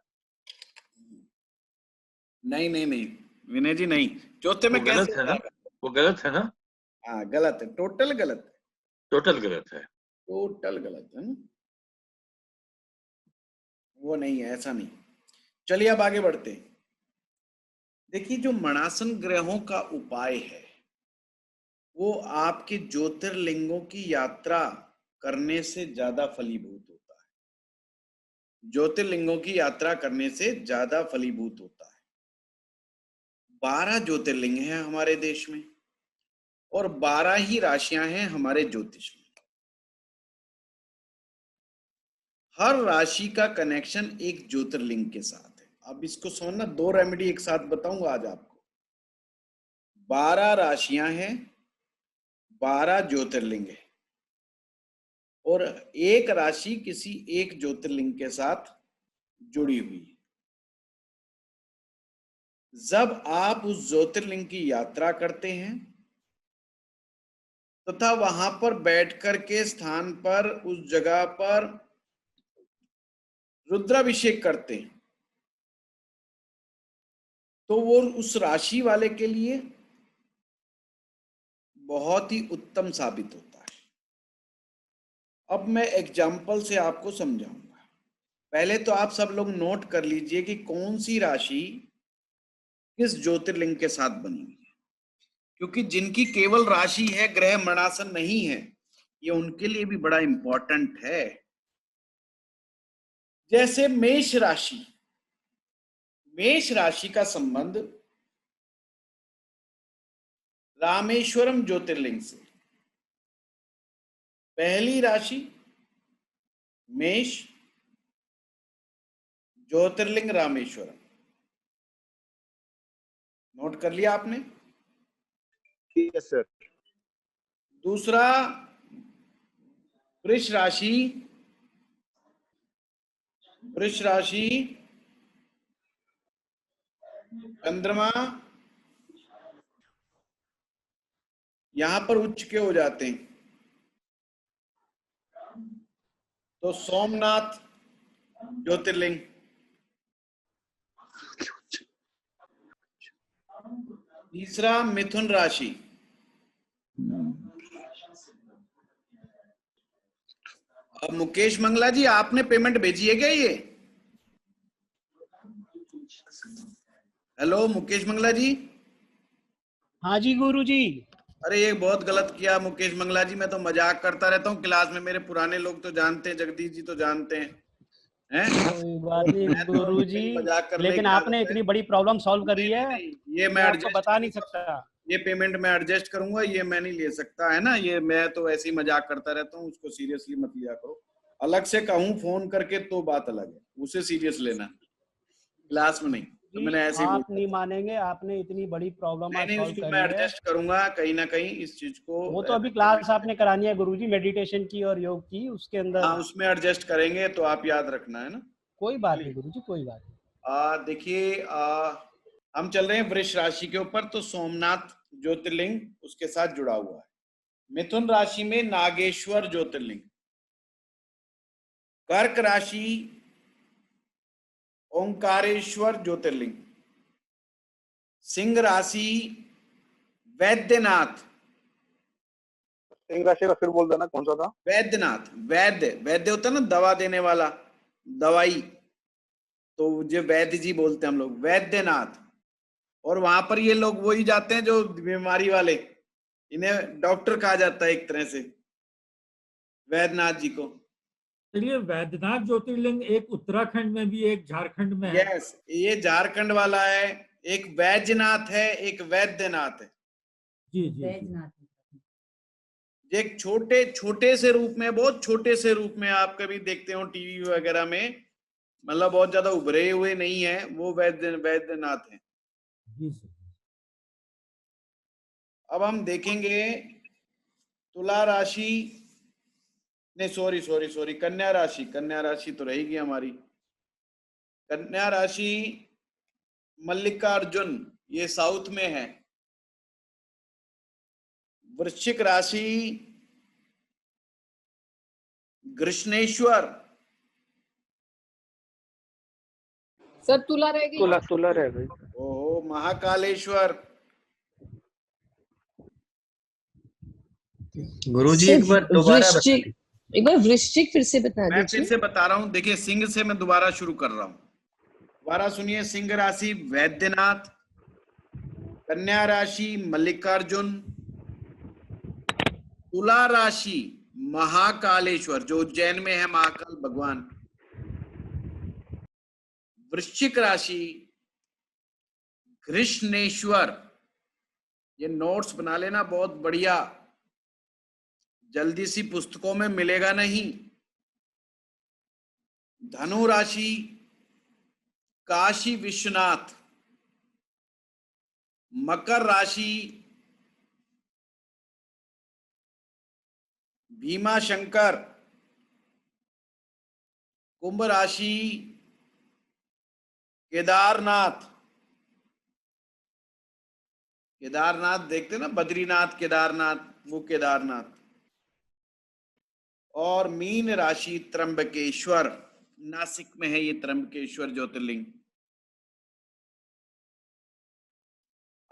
नहीं नहीं नहीं विनय जी, नहीं, चौथे में गलत कैसे है ना? वो गलत है ना? हाँ गलत है, टोटल गलत है। टोटल गलत है, टोटल गलत है ना, वो नहीं है, ऐसा नहीं। चलिए अब आगे बढ़ते हैं। देखिए जो मरणासन ग्रहों का उपाय है वो आपके ज्योतिर्लिंगों की यात्रा करने से ज्यादा फलीभूत होता है। ज्योतिर्लिंगों की यात्रा करने से ज्यादा फलीभूत होता है। 12 ज्योतिर्लिंग हैं हमारे देश में और 12 ही राशियां हैं हमारे ज्योतिष में। हर राशि का कनेक्शन एक ज्योतिर्लिंग के साथ है। अब इसको समझना, 2 रेमेडी एक साथ बताऊंगा आज आपको। 12 राशियां हैं, 12 ज्योतिर्लिंग है और एक राशि किसी एक ज्योतिर्लिंग के साथ जुड़ी हुई है। जब आप उस ज्योतिर्लिंग की यात्रा करते हैं तथा वहां पर बैठकर के स्थान पर उस जगह पर रुद्राभिषेक करते हैं तो वो उस राशि वाले के लिए बहुत ही उत्तम साबित होता है। अब मैं एग्जाम्पल से आपको समझाऊंगा। पहले तो आप सब लोग नोट कर लीजिए कि कौन सी राशि किस ज्योतिर्लिंग के साथ बनी हुई है, क्योंकि जिनकी केवल राशि है, ग्रह मरणासन नहीं है, ये उनके लिए भी बड़ा इंपॉर्टेंट है। जैसे मेष राशि, मेष राशि का संबंध रामेश्वरम ज्योतिर्लिंग से। पहली राशि मेष, ज्योतिर्लिंग रामेश्वरम। नोट कर लिया आपने? ठीक है सर। दूसरा वृष राशि, वृष राशि चंद्रमा यहां पर उच्च के हो जाते हैं, तो सोमनाथ ज्योतिर्लिंग। तीसरा मिथुन राशि, अब मुकेश मंगला जी आपने पेमेंट भेजी है क्या ये? हेलो मुकेश मंगला जी। हाँ जी गुरुजी। अरे ये बहुत गलत किया मुकेश मंगला जी, मैं तो मजाक करता रहता हूँ क्लास में, मेरे पुराने लोग तो जानते हैं, जगदीश जी तो जानते हैं। कोई बात नहीं गुरुजी, लेकिन आपने इतनी बड़ी प्रॉब्लम सॉल्व करी है, ये मैं आपको बता नहीं सकता। ये पेमेंट मैं एडजस्ट करूंगा, ये मैं नहीं ले सकता है ना, ये मैं तो ऐसे ही मजाक करता रहता हूँ, उसको सीरियसली मत लिया करो। अलग से कहूँ फोन करके तो बात अलग है, उसे सीरियस लेना, क्लास में नहीं। तो मैंने ऐसे ही आप नहीं मानेंगे, आपने इतनी बड़ी प्रॉब्लम आज नहीं, सॉल्व उसको करी मैं है। एडजस्ट करूंगा कहीं ना कहीं इस चीज को। वो तो अभी क्लास आपने करानी है गुरुजी, मेडिटेशन की और योग की, उसके अंदर हाँ उसमें एडजस्ट करेंगे, तो आप याद रखना है ना। कोई बात नहीं गुरुजी, कोई बात नहीं। देखिए हम चल रहे हैं वृष राशि के ऊपर, तो सोमनाथ ज्योतिर्लिंग उसके साथ जुड़ा हुआ है। मिथुन राशि में नागेश्वर ज्योतिर्लिंग, कर्क राशि ओंकारेश्वर ज्योतिर्लिंग, सिंह राशि वैद्यनाथ। सिंह राशि का फिर बोल देना कौन सा था? वैद्यनाथ, वैद्य होता है ना दवा देने वाला, दवाई, तो जो वैद्य जी बोलते हैं हम लोग, वैद्यनाथ। और वहां पर ये लोग वही जाते हैं जो बीमारी वाले, इन्हें डॉक्टर कहा जाता है एक तरह से, वैद्यनाथ जी को। चलिए, वैद्यनाथ ज्योतिर्लिंग एक उत्तराखंड में भी, एक झारखंड में है। यस, ये झारखंड वाला है। एक वैद्यनाथ है, एक वैद्यनाथ है। जी जी, एक छोटे छोटे से रूप में, बहुत छोटे से रूप में आप कभी देखते हो टीवी वगैरह में, मतलब बहुत ज्यादा उभरे हुए नहीं है, वो वैद्यनाथ है। अब हम देखेंगे तुला राशि, नहीं सॉरी कन्या राशि, कन्या राशि तो रहेगी हमारी। कन्या राशि मल्लिकार्जुन, ये साउथ में है। वृश्चिक राशि कृष्णेश्वर। सर तुला रहेगी। तुला रह गई। ओहो, महाकालेश्वर। गुरुजी एक बार दोबारा वृश्चिक, एक बार वृश्चिक फिर से बता मैं दीजिए। फिर से बता रहा हूं, देखिए सिंह से मैं दोबारा शुरू कर रहा हूं, दोबारा सुनिए। सिंह राशि वैद्यनाथ, कन्या राशि मल्लिकार्जुन, तुला राशि महाकालेश्वर जो उज्जैन में है, महाकाल भगवान। वृश्चिक राशि कृष्णेश्वर, ये नोट्स बना लेना, बहुत बढ़िया, जल्दी सी पुस्तकों में मिलेगा नहीं। धनु राशि काशी विश्वनाथ, मकर राशि भीमा शंकर, कुंभ राशि केदारनाथ। केदारनाथ देखते ना, बद्रीनाथ केदारनाथ, वो केदारनाथ। और मीन राशि त्र्यंबकेश्वर, नासिक में है ये त्र्यंबकेश्वर ज्योतिर्लिंग।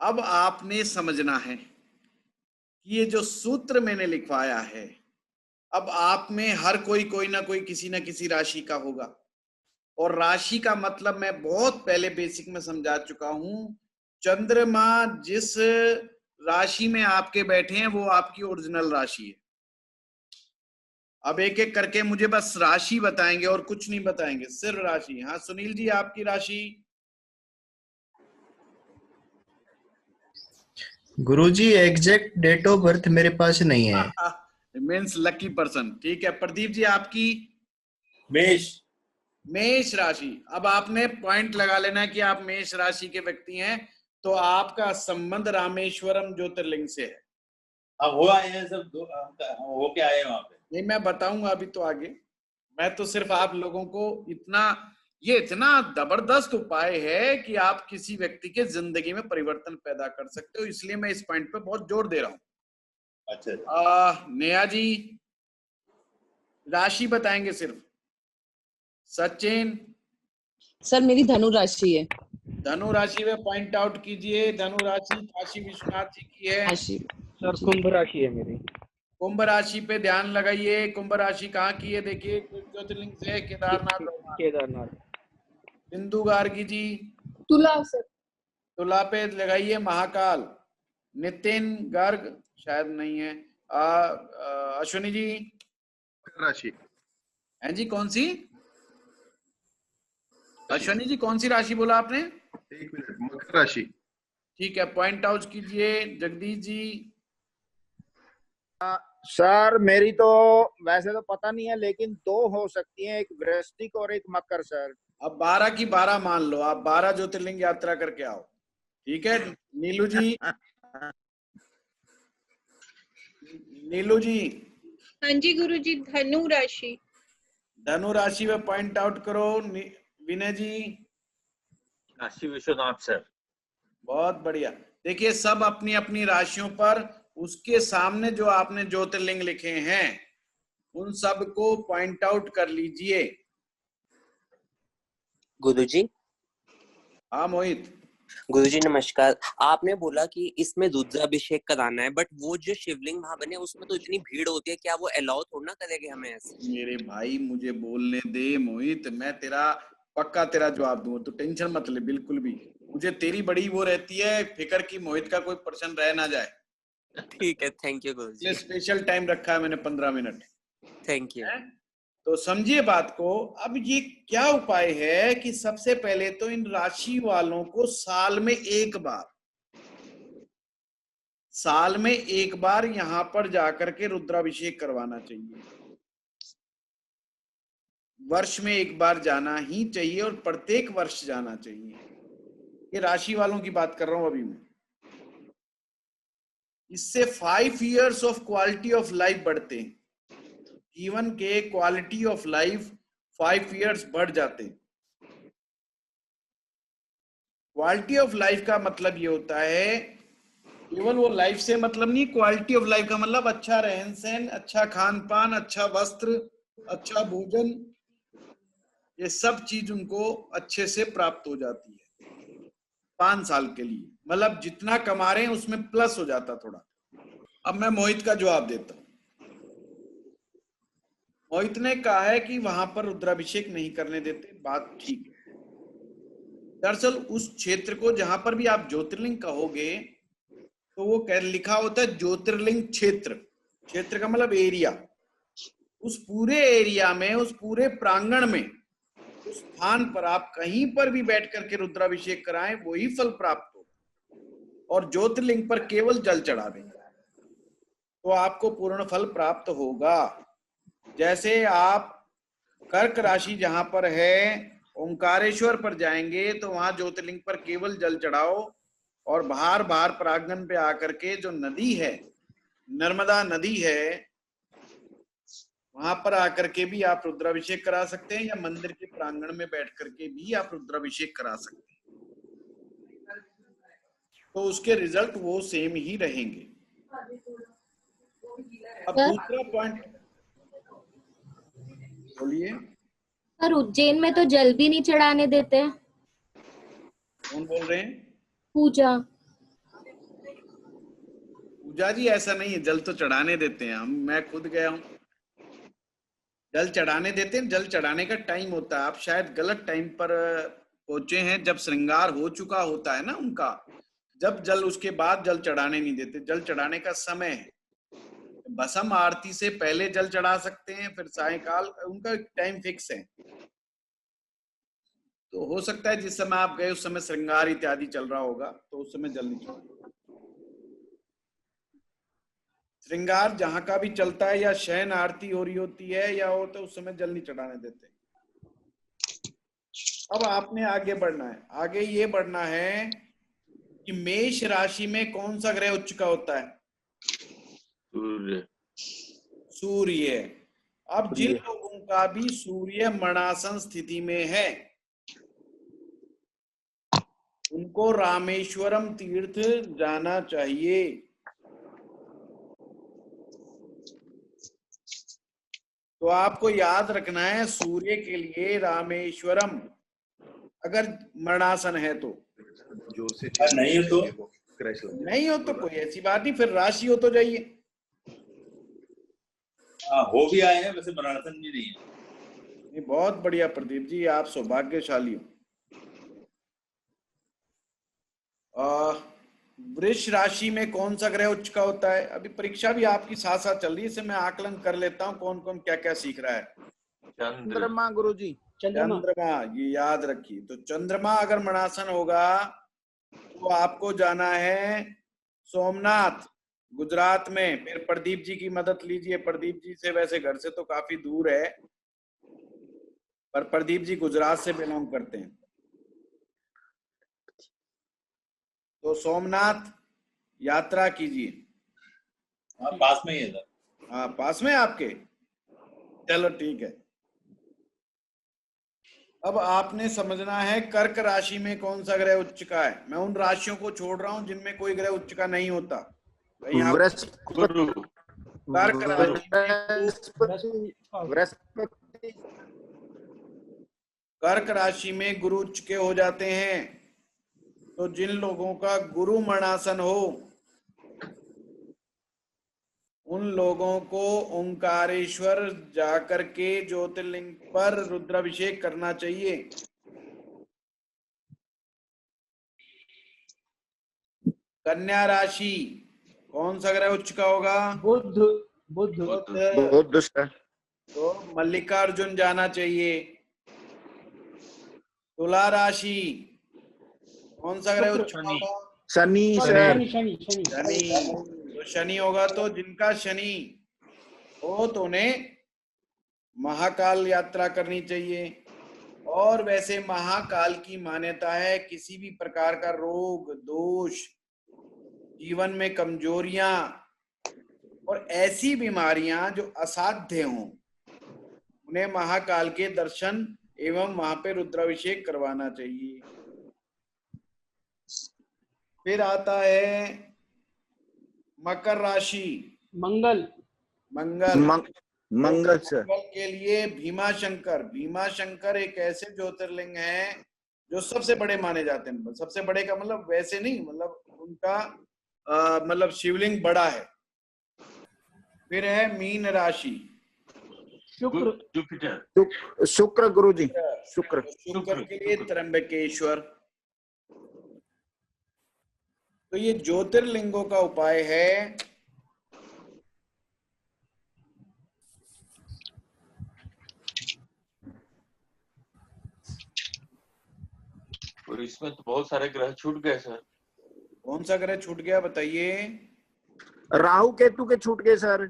अब आपने समझना है कि ये जो सूत्र मैंने लिखवाया है, अब आप में हर कोई ना कोई किसी ना किसी राशि का होगा। और राशि का मतलब मैं बहुत पहले बेसिक में समझा चुका हूं, चंद्रमा जिस राशि में आपके बैठे हैं वो आपकी ओरिजिनल राशि है। अब एक एक करके मुझे बस राशि बताएंगे और कुछ नहीं बताएंगे, सिर्फ राशि। हाँ सुनील जी, आपकी राशि? गुरुजी एग्जैक्ट डेट ऑफ बर्थ मेरे पास नहीं है। Means lucky person. ठीक है, प्रदीप जी आपकी? मेष। मेष राशि। अब आपने पॉइंट लगा लेना है कि आप मेष राशि के व्यक्ति हैं, तो आपका संबंध रामेश्वरम ज्योतिर्लिंग से है। अब हो आए हैं सब, होके आए हैं वहां पे। नहीं, मैं बताऊंगा अभी तो आगे। मैं तो सिर्फ आप लोगों को ये इतना जबरदस्त उपाय है कि आप किसी व्यक्ति के जिंदगी में परिवर्तन पैदा कर सकते हो, इसलिए मैं इस पॉइंट पे बहुत जोर दे रहा हूँ। अच्छा। नेहा जी राशि बताएंगे सिर्फ। सचिन? सर मेरी धनु राशि है। धनु राशि में पॉइंट आउट कीजिए। धनु राशि काशी विश्वनाथ जी की है। सर कुंभ राशि है मेरी। कुंभ राशि पे ध्यान लगाइए। कुंभ राशि कहाँ की है? देखिए ज्योतिर्लिंग से केदारनाथ। बिंदु गार्गी जी? तुला सर। तुला पे लगाइए महाकाल। नितिन गर्ग शायद नहीं है। अश्विनी जी? राशि हैं जी, कौन सी? अश्विनी जी कौन सी राशि बोला आपने? एक मिनट, मकर राशि। ठीक है, पॉइंट आउट कीजिए। जगदीश जी? सर मेरी तो वैसे तो पता नहीं है, लेकिन 2 हो सकती हैं, एक वृश्चिक और एक मकर सर। अब 12 की 12 मान लो, आप 12 ज्योतिर्लिंग यात्रा करके आओ, ठीक है। नीलू जी, नीलू जी। हाँ जी गुरुजी। धनु राशि। धनु राशि में पॉइंट आउट करो विनय जी। काशी विश्वनाथ सर। बहुत बढ़िया। देखिए सब अपनी अपनी राशियों पर उसके सामने जो आपने ज्योतिर्लिंग लिखे हैं उन सब को पॉइंट आउट कर लीजिए। गुरुजी। हाँ मोहित। गुरुजी नमस्कार। आपने बोला कि इसमें रुद्राभिषेक कराना है, बट वो जो शिवलिंग वहां बने उसमें तो इतनी भीड़ होती है, क्या वो अलाउ थोड़ा ना करेंगे हमें ऐसे? मेरे भाई मुझे बोलने दे मोहित, मैं तेरा पक्का तेरा जवाब दूंगा, तो टेंशन मत ले बिल्कुल भी। मुझे तेरी बड़ी वो रहती है फिक्र की मोहित का कोई पर्सन रह ना जाए। ठीक है, thank you Guruji. Special time रखा है मैंने 15 मिनट। Thank you. तो समझिए बात को। अब ये क्या उपाय है कि सबसे पहले तो इन राशि वालों को साल में एक बार यहाँ पर जाकर के रुद्राभिषेक करवाना चाहिए। वर्ष में एक बार जाना ही चाहिए और प्रत्येक वर्ष जाना चाहिए। ये राशि वालों की बात कर रहा हूं अभी मैं। इससे 5 years of quality of life बढ़ते हैं। जीवन के क्वालिटी ऑफ लाइफ 5 years बढ़ जाते हैं। क्वालिटी ऑफ लाइफ का मतलब ये होता है, केवल वो लाइफ से मतलब नहीं, क्वालिटी ऑफ लाइफ का मतलब अच्छा रहन सहन, अच्छा खान पान, अच्छा वस्त्र, अच्छा भोजन, ये सब चीज उनको अच्छे से प्राप्त हो जाती है 5 साल के लिए। मतलब जितना कमा रहे हैं उसमें प्लस हो जाता थोड़ा। अब मैं मोहित का जवाब देता हूं। मोहित ने कहा है कि वहां पर रुद्राभिषेक नहीं करने देते, बात ठीक है। दरअसल उस क्षेत्र को जहां पर भी आप ज्योतिर्लिंग कहोगे तो वो लिखा होता है ज्योतिर्लिंग क्षेत्र। क्षेत्र का मतलब एरिया। उस पूरे एरिया में, उस पूरे प्रांगण में, उस स्थान पर आप कहीं पर भी बैठ करके रुद्राभिषेक कराएं वही फल प्राप्त हो। और ज्योतिर्लिंग पर केवल जल चढ़ा दें तो आपको पूर्ण फल प्राप्त होगा। जैसे आप कर्क राशि जहां पर है ओंकारेश्वर पर जाएंगे तो वहां ज्योतिर्लिंग पर केवल जल चढ़ाओ और बाहर प्रांगण पे आकर के जो नदी है, नर्मदा नदी है, वहां पर आकर के भी आप रुद्राभिषेक करा सकते हैं या मंदिर के प्रांगण में बैठ करके भी आप रुद्राभिषेक करा सकते हैं। तो उसके रिजल्ट वो सेम ही रहेंगे। अब दूसरा पॉइंट बोलिए। सर उज्जैन में तो जल भी नहीं चढ़ाने देते। कौन बोल रहे हैं? पूजा जी ऐसा नहीं है, जल तो चढ़ाने देते हैं हम, मैं खुद गया हूं। जल चढ़ाने देते हैं, जल चढ़ाने का टाइम होता है। आप शायद गलत टाइम पर पहुंचे हैं, जब श्रृंगार हो चुका होता है ना उनका, जब जल, उसके बाद जल चढ़ाने नहीं देते। जल चढ़ाने का समय है, भस्म आरती से पहले जल चढ़ा सकते हैं, फिर सायंकाल, उनका टाइम फिक्स है। तो हो सकता है जिस समय आप गए उस समय श्रृंगार इत्यादि चल रहा होगा तो उस समय जल नहीं चढ़ा। श्रृंगार जहां का भी चलता है या शयन आरती हो रही होती है या हो तो उस समय जल नहीं चढ़ाने देते। अब आपने आगे बढ़ना है। आगे ये बढ़ना है कि मेष राशि में कौन सा ग्रह उच्च का होता है? सूर्य। अब जिन लोगों का भी सूर्य मणासन स्थिति में है उनको रामेश्वरम तीर्थ जाना चाहिए। तो आपको याद रखना है सूर्य के लिए रामेश्वरम, अगर मरणासन है तो। जोर से नहीं हो तो कोई ऐसी बात नहीं, फिर राशि हो तो जाइए। हो भी आए हैं, वैसे मरणासन भी नहीं है। बहुत बढ़िया प्रदीप जी, आप सौभाग्यशाली हो। वृष राशि में कौन सा ग्रह उच्च का होता है? अभी परीक्षा भी आपकी साथ साथ चल रही है, इसे मैं आकलन कर लेता हूँ कौन कौन क्या क्या सीख रहा है। चंद्रमा गुरुजी। चंद्रमा, ये याद रखिए। तो चंद्रमा अगर मणासन होगा तो आपको जाना है सोमनाथ। गुजरात में। फिर प्रदीप जी की मदद लीजिए। प्रदीप जी से वैसे घर से तो काफी दूर है, पर प्रदीप जी गुजरात से बिलोंग करते हैं। तो सोमनाथ यात्रा कीजिए। हाँ, पास में ही है सर। हाँ, पास में आपके, चलो ठीक है। अब आपने समझना है कर्क राशि में कौन सा ग्रह उच्च का है। मैं उन राशियों को छोड़ रहा हूं जिनमें कोई ग्रह उच्च का नहीं होता। कर्क राशि में गुरु उच्च के हो जाते हैं। तो जिन लोगों का गुरु मरणासन हो उन लोगों को ओंकारेश्वर जाकर के ज्योतिर्लिंग पर रुद्राभिषेक करना चाहिए। कन्या राशि कौन सा ग्रह उच्च का होगा? बुध। तो मल्लिकार्जुन जाना चाहिए। तुला राशि कौन सा ग्रह उच्च का होगा? शनि। तो शनि होगा। तो जिनका शनि हो तो उन्हें महाकाल यात्रा करनी चाहिए। और वैसे महाकाल की मान्यता है किसी भी प्रकार का रोग दोष, जीवन में कमजोरियां और ऐसी बीमारियां जो असाध्य हों उन्हें महाकाल के दर्शन एवं वहां पे रुद्राभिषेक करवाना चाहिए। फिर आता है मकर राशि। मंगल के लिए भीमाशंकर एक ऐसे ज्योतिर्लिंग हैं जो सबसे बड़े माने जाते हैं। सबसे बड़े का मतलब वैसे नहीं, मतलब उनका मतलब शिवलिंग बड़ा है। फिर है मीन राशि। शुक्र गुरु जी। शुक्र के लिए त्र्यंबकेश्वर। तो ये ज्योतिर्लिंगों का उपाय है। और इसमें तो बहुत सारे ग्रह छूट गए सर। कौन सा ग्रह छूट गया बताइए? राहु केतु के छूट गए सर।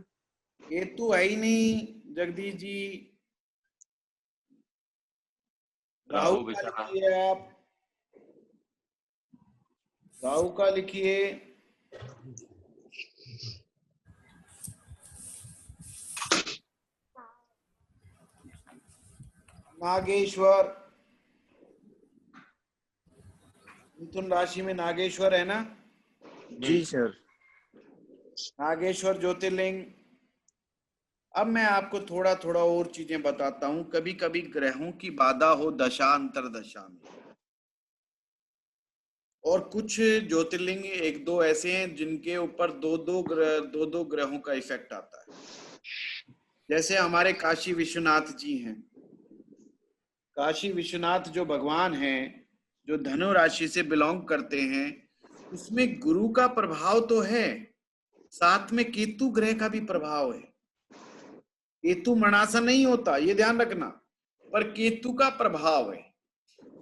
केतु है ही नहीं जगदीश जी। राहु का लिखिए आप। राहु का लिखिए। नागेश्वर। मिथुन राशि में नागेश्वर है ना? जी सर। नागेश्वर ज्योतिर्लिंग। अब मैं आपको थोड़ा थोड़ा और चीजें बताता हूं। कभी कभी ग्रहों की बाधा हो दशा अंतरदशा में, और कुछ ज्योतिर्लिंग एक दो ऐसे हैं जिनके ऊपर दो दो ग्रहों का इफेक्ट आता है। जैसे हमारे काशी विश्वनाथ जी हैं। काशी विश्वनाथ जो भगवान हैं, जो धनु राशि से बिलोंग करते हैं, उसमें गुरु का प्रभाव तो है, साथ में केतु ग्रह का भी प्रभाव है। केतु मरणासन नहीं होता, ये ध्यान रखना, पर केतु का प्रभाव है।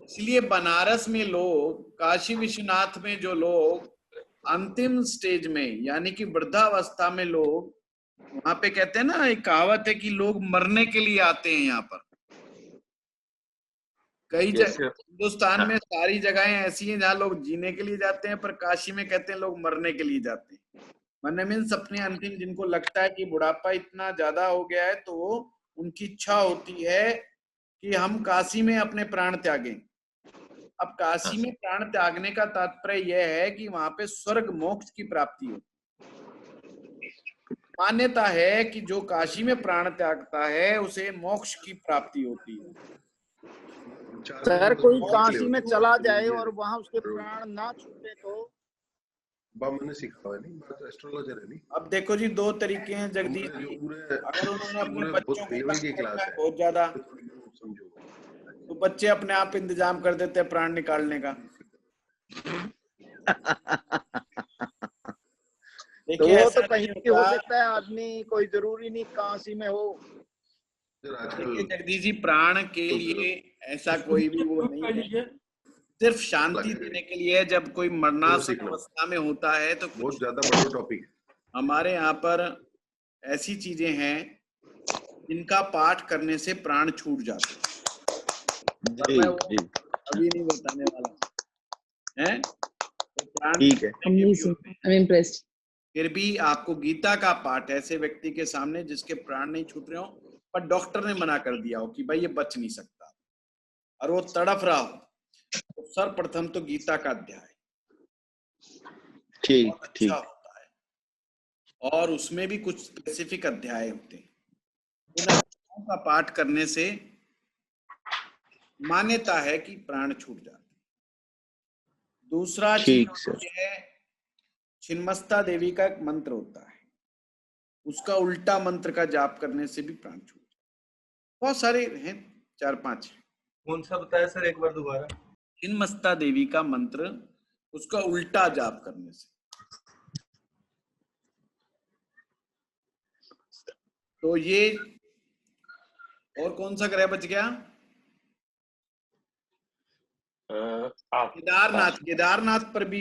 इसलिए बनारस में लोग, काशी विश्वनाथ में जो लोग अंतिम स्टेज में यानी कि वृद्धावस्था में लोग वहां पे कहते हैं ना, एक कहावत है कि लोग मरने के लिए आते हैं यहाँ पर। कई जगह हिंदुस्तान में सारी जगहें ऐसी हैं जहाँ लोग जीने के लिए जाते हैं, पर काशी में कहते हैं लोग मरने के लिए जाते हैं। मरने मीन्स अपने अंतिम, जिनको लगता है कि बुढ़ापा इतना ज्यादा हो गया है तो उनकी इच्छा होती है कि हम काशी में अपने प्राण त्यागें। अब काशी में प्राण त्यागने का तात्पर्य यह है कि वहां पे स्वर्ग मोक्ष की प्राप्ति हो। मान्यता है कि जो काशी में प्राण त्यागता है उसे मोक्ष की प्राप्ति होती है। सर कोई काशी में चला जाए और वहां उसके प्राण ना छूटे तो? मैंने सीखा है नहीं, मैं तो एस्ट्रोलॉजर है नहीं। अब देखो जी, दो तरीके हैं जगदीश जी। अगर उन्होंने अपने बच्चों को बहुत ज्यादा, तो बच्चे अपने आप इंतजाम कर देते हैं प्राण निकालने का। तो वो तो कहीं भी हो सकता है आदमी, कोई जरूरी नहीं काशी में हो। देखिए जगदीश जी, प्राण के लिए ऐसा कोई भी वो नहीं है, सिर्फ शांति देने के लिए। जब कोई मरणासन अवस्था में होता है तो बहुत ज्यादा बड़ा टॉपिक। हमारे यहाँ पर ऐसी चीजें हैं जिनका पाठ करने से प्राण छूट जाते हैं, पर मैं वो अभी नहीं बताने वाला है। तो प्राण ठीक है। फिर भी आपको गीता का पाठ ऐसे व्यक्ति के सामने जिसके प्राण नहीं छूट रहे हो, पर डॉक्टर ने मना कर दिया हो कि भाई ये बच नहीं सकता, और वो तड़फ रहा हो, तो सर्वप्रथम तो गीता का अध्याय ठीक ठीक होता है, और उसमें भी कुछ स्पेसिफिक अध्याय होते हैं। उन अध्यायों का पाठ करने से मान्यता है कि प्राण छूट जाते हैं। दूसरा चीज है छिन्नमस्ता देवी का एक मंत्र होता है, उसका उल्टा मंत्र का जाप करने से भी प्राण छूट जाते हैं। बहुत सारे हैं, 4-5। कौन सा बताया सर, एक बार दोबारा? छिन्नमस्ता देवी का मंत्र, उसका उल्टा जाप करने से। तो ये, और कौन सा ग्रह बच गया? केदारनाथ। केदारनाथ पर भी,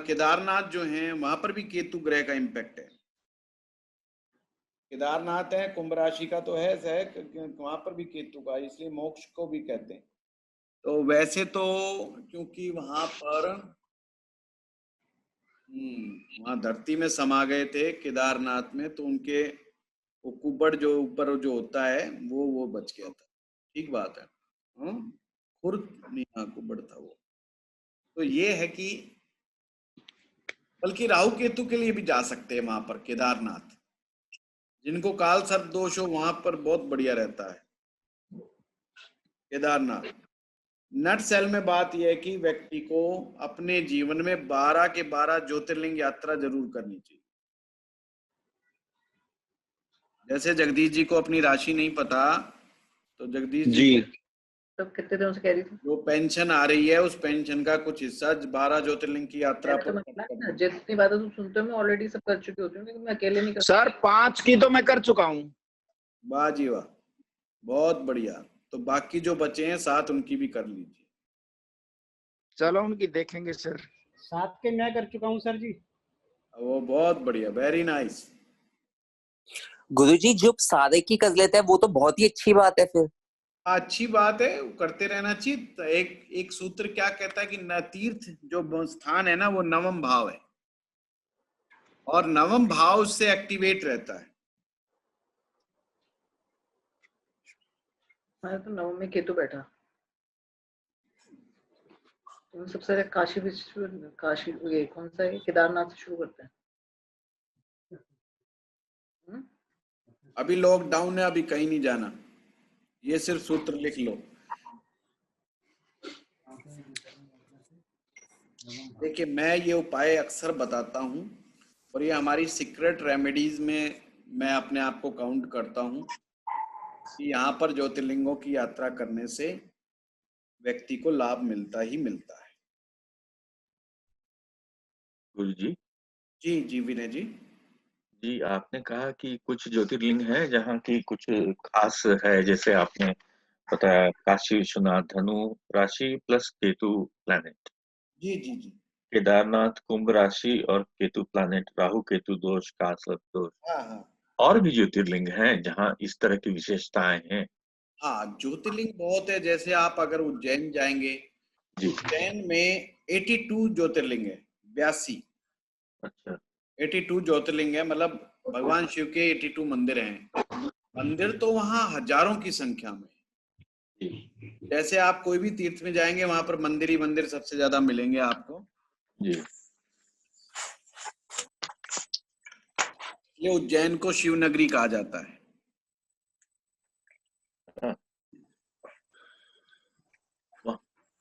केदारनाथ जो है वहां पर भी केतु ग्रह का इम्पैक्ट है। केदारनाथ है, कुंभ राशि का तो है, वहां पर भी केतु का, इसलिए मोक्ष को भी कहते हैं। तो वैसे तो क्योंकि वहां पर वहां धरती में समा गए थे केदारनाथ में, तो उनके वो कुबड़ जो ऊपर जो होता है वो बच गया था। ठीक बात है। खुर्द नहीं, कुबड़ था वो। तो ये है कि बल्कि राहु केतु के लिए भी जा सकते हैं वहां पर केदारनाथ, जिनको काल सर्प दोष हो वहां पर बहुत बढ़िया रहता है केदारनाथ। नट सेल में बात यह है कि व्यक्ति को अपने जीवन में 12 के 12 ज्योतिर्लिंग यात्रा जरूर करनी चाहिए। जैसे जगदीश जी को अपनी राशि नहीं पता, तो जगदीश जी तो कितने दिनों से कह रही थी, जो पेंशन आ रही है उस पेंशन का कुछ हिस्सा 12 ज्योतिर्लिंग की यात्रा पर। जितनी बातें तुम सुनते हो मैं ऑलरेडी सब कर चुकी होती हूँ, लेकिन मैं अकेले नहीं कर सर 5 की तो मैं कर चुका हूँ। वाह जी वाह, बहुत बढ़िया। तो बाकी जो बचे हैं 7 उनकी भी कर लीजिए। चलो उनकी देखेंगे सर। 7 के मैं कर चुका हूँ सर जी। वो बहुत बढ़िया, वेरी नाइस। गुरुजी जो सारे की कर लेते हैं वो तो बहुत ही अच्छी बात है। फिर अच्छी बात है, करते रहना चाहिए। एक सूत्र क्या कहता है कि न तीर्थ जो स्थान है ना वो नवम भाव है, और नवम भाव उससे एक्टिवेट रहता है। मैं तो नवम में केतु बैठा, तो सबसे पहले काशी विश्व, काशी ये कौन सा है, केदारनाथ से शुरू करते हैं। अभी लॉकडाउन है, अभी कहीं नहीं जाना, ये सिर्फ सूत्र लिख लो। देखिए मैं ये उपाय अक्सर बताता हूँ, और ये हमारी सीक्रेट रेमेडीज में मैं अपने आप को काउंट करता हूँ कि यहाँ पर ज्योतिर्लिंगों की यात्रा करने से व्यक्ति को लाभ मिलता ही मिलता है। गुरुजी जी जी विनय जी। जी आपने कहा कि कुछ ज्योतिर्लिंग है जहाँ की कुछ खास है, जैसे आपने बताया काशी विश्वनाथ धनु राशि प्लस केतु प्लैनेट। जी जी जी। केदारनाथ कुंभ राशि और केतु प्लैनेट, राहु केतु दोष, काल सर्प दोष। हाँ। और भी ज्योतिर्लिंग हैं जहाँ इस तरह की विशेषताएं हैं। हाँ ज्योतिर्लिंग बहुत है। जैसे आप अगर उज्जैन जाएंगे, उज्जैन में 82 ज्योतिर्लिंग है, 82। अच्छा 82 ज्योतिर्लिंग है, मतलब भगवान शिव के 82 मंदिर हैं। मंदिर तो वहाँ हजारों की संख्या में। जैसे आप कोई भी तीर्थ में जाएंगे वहां पर मंदिर ही मंदिर सबसे ज्यादा मिलेंगे आपको जी। ये उज्जैन को शिव नगरी कहा जाता है।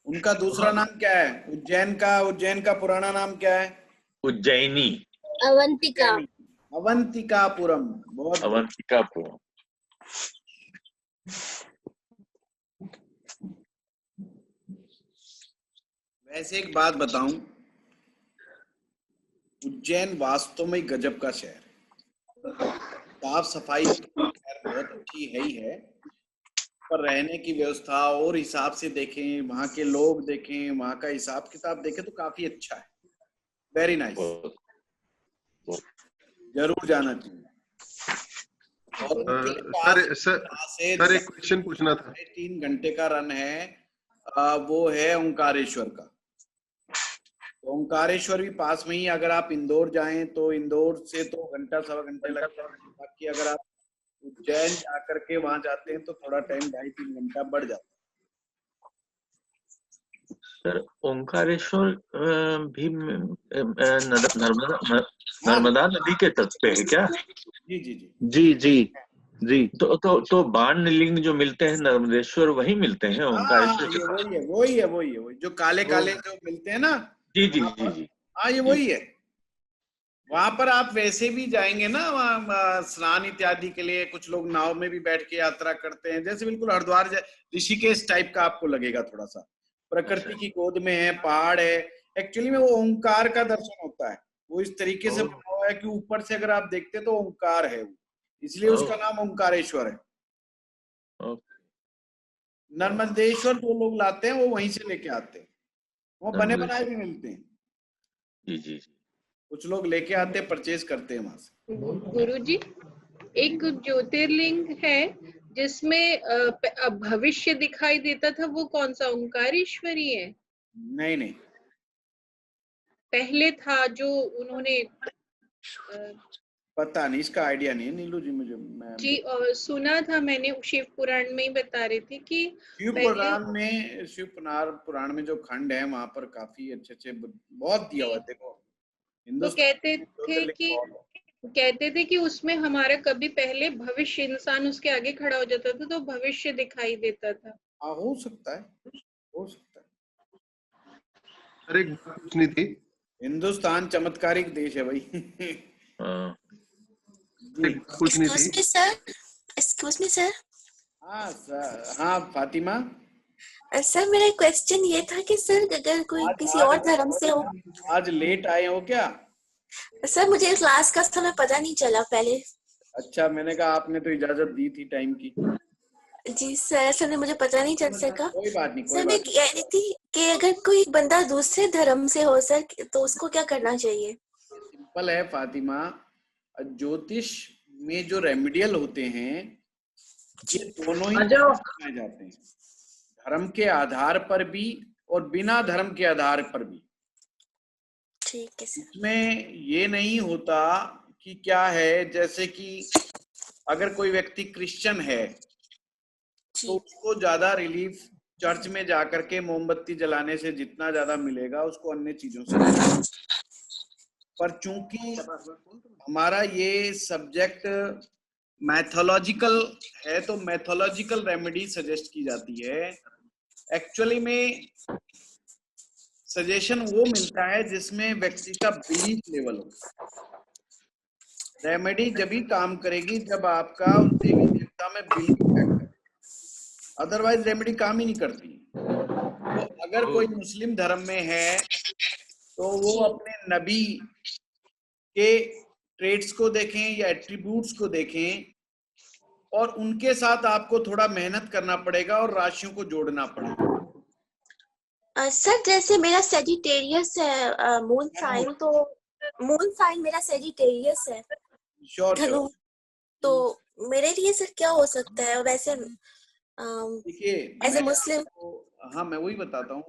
उनका दूसरा नाम क्या है? उज्जैन का पुराना नाम क्या है? उज्जैनी। अवंतिका। अवंतिकापुरम। बहुत अवंतिकापुरम। वैसे एक बात बताऊं, उज्जैन वास्तव में गजब का शहर है। साफ सफाई तो बहुत अच्छी है ही है, पर रहने की व्यवस्था और हिसाब से देखें, वहाँ के लोग देखें, वहाँ का हिसाब किताब देखें तो काफी अच्छा है। Very nice. जरूर जाना चाहिए। और सर एक क्वेश्चन पूछना था। 3 घंटे का रन है, वो है ओंकारेश्वर का। तो ओंकारेश्वर भी पास में ही, अगर आप इंदौर जाएं तो इंदौर से तो घंटा 1.25 घंटे लगता है। बाकी अगर आप उज्जैन जाकर के वहां जाते हैं तो थोड़ा टाइम 2.5-3 घंटा बढ़ जाता है। सर ओंकारेश्वर भी नर्मदा नदी के तट पे है क्या? जी जी जी जी जी जी। तो बाणलिंग जो मिलते हैं नर्मदेश्वर वही मिलते हैं ओंकारेश्वर के पास? वही है जो काले काले जो मिलते हैं ना। जी जी जी जी। हाँ ये वही है। वहां पर आप वैसे भी जाएंगे ना, वहाँ स्नान इत्यादि के लिए कुछ लोग नाव में भी बैठ के यात्रा करते हैं, जैसे बिल्कुल हरिद्वार ऋषिकेश टाइप का आपको लगेगा। थोड़ा सा प्रकृति की गोद में है, पहाड़ है। एक्चुअली में वो ओंकार का दर्शन होता है। वो इस तरीके से बना हुआ है कि ऊपर से अगर आप देखते तो ओंकार है वो, इसलिए उसका नाम ओंकारेश्वर है। नर्मदेश्वर जो लोग लाते हैं वो वहीं से लेके आते हैं, वो बने बनाए भी मिलते हैं। जी जी जी। कुछ लोग लेके आते हैं, परचेज करते हैं वहां से। गुरुजी, एक ज्योतिर्लिंग है जिसमें भविष्य दिखाई देता था, वो कौन सा? ओंकारेश्वरी है? नहीं पहले था जो उन्होंने पता नहीं, इसका आइडिया नहीं है नीलू जी मुझे। जी सुना था मैंने, शिव पुराण में ही बता रहे थे कि शिव पुराण में जो खंड है वहां पर काफी अच्छे बहुत दिया हुआ है। देखो तो कहते थे कि उसमें हमारा कभी पहले भविष्य, इंसान उसके आगे खड़ा हो जाता था तो भविष्य दिखाई देता था। हाँ हो सकता है। सर एक बात पूछनी थी। हिंदुस्तान चमत्कारिक देश है भाई। पूछनी थी। Excuse me sir. हाँ सर। हाँ फातिमा। सर मेरा क्वेश्चन ये था कि सर अगर कोई किसी और धर्म से हो। आज लेट आए हो क्या? सर मुझे क्लास का समय पता नहीं चला पहले। अच्छा, मैंने कहा आपने तो इजाजत दी थी टाइम की। जी सर, सर ने मुझे पता नहीं चल सका। कोई बात नहीं। सर मैं कह रही थी कि अगर कोई बंदा दूसरे धर्म से हो सर तो उसको क्या करना चाहिए? सिंपल है फातिमा, ज्योतिष में जो रेमेडियल होते हैं ये दोनों ही बनाए जाते हैं, धर्म के आधार पर भी और बिना धर्म के आधार पर भी। ठीक है सर। इसमें ये नहीं होता कि क्या है, जैसे कि अगर कोई व्यक्ति क्रिश्चियन है तो उसको ज्यादा रिलीफ चर्च में जाकर के मोमबत्ती जलाने से जितना ज्यादा मिलेगा उसको अन्य चीजों से। पर चूंकि हमारा ये सब्जेक्ट मैथोलॉजिकल है तो मैथोलॉजिकल रेमेडी सजेस्ट की जाती है। एक्चुअली में सजेशन वो मिलता है जिसमें व्यक्ति का बिलीफ लेवल हो। रेमेडी जब ही काम करेगी जब आपका उस देवी देवता में बिलीफ है, अदरवाइज रेमेडी काम ही नहीं करती। तो अगर कोई मुस्लिम धर्म में है तो वो अपने नबी के ट्रेड्स को देखें या एट्रीब्यूट्स को देखें और उनके साथ आपको थोड़ा मेहनत करना पड़ेगा और राशियों को जोड़ना पड़ेगा। सर जैसे मेरा सेजिटेरियस है मून साइन, तो मून साइन मेरा सेजिटेरियस है। श्योर। तो मेरे लिए सर क्या हो सकता है वैसे देखिए एज ए मुस्लिम? हाँ मैं वही बताता हूँ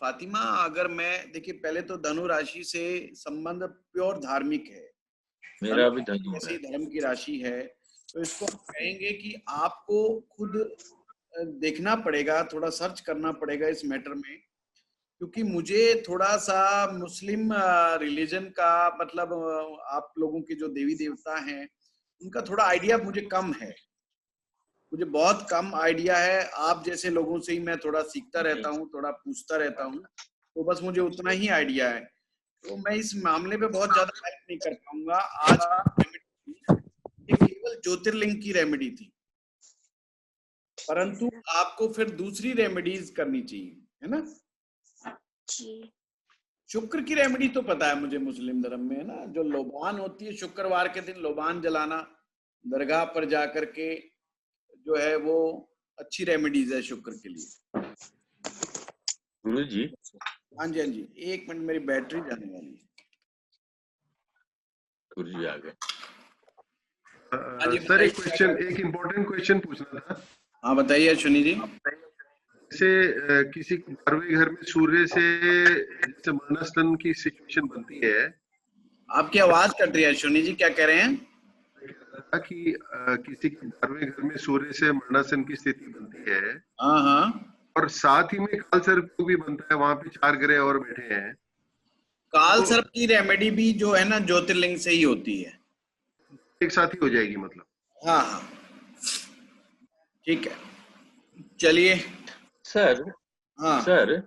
फातिमा। अगर मैं देखिए पहले तो धनु राशि से संबंध प्योर धार्मिक है, मेरा भी धनु है, धर्म की राशि है। तो इसको हम कहेंगे कि आपको खुद देखना पड़ेगा, थोड़ा सर्च करना पड़ेगा इस मैटर में, क्योंकि मुझे थोड़ा सा मुस्लिम रिलीजन का मतलब आप लोगों के जो देवी देवता हैं उनका थोड़ा आइडिया मुझे कम है, मुझे बहुत कम आइडिया है। आप जैसे लोगों से ही मैं थोड़ा सीखता रहता हूँ, थोड़ा पूछता रहता हूँ, तो बस मुझे उतना ही आइडिया है। तो मैं इस मामले पे बहुत ज्यादा हेल्प नहीं कर पाऊंगा। आज ये केवल ज्योतिर्लिंग की रेमेडी थी, परंतु आपको फिर दूसरी रेमेडीज करनी चाहिए, है ना जी। शुक्र की रेमेडी तो पता है मुझे मुस्लिम धर्म में, है ना, जो लोबान होती है शुक्रवार के दिन लोबान जलाना दरगाह पर जाकर के, जो है वो अच्छी रेमेडीज है शुक्र के लिए। गुरु जी। हाँ जी हाँ जी, एक मिनट मेरी बैटरी जाने वाली है। गुरु जी आ गए। सर एक इम्पोर्टेंट क्वेश्चन पूछना था। हाँ बताइए शनि जी। जैसे किसी 12वें घर में सूर्य से जैसे मरणासन की सिचुएशन बनती है। आपकी आवाज कट रही है शनि जी, क्या कह रहे हैं? कि किसी 12वें घर में सूर्य से मरणासन की स्थिति बनती है। हाँ हाँ। और साथ ही में काल सर्प भी बनता है, वहां पे 4 ग्रह और बैठे हैं। काल सर्प की रेमेडी भी जो है ना ज्योतिर्लिंग से ही होती है, एक साथ ही हो जाएगी मतलब। हाँ हाँ ठीक है, चलिए सर। हाँ सर,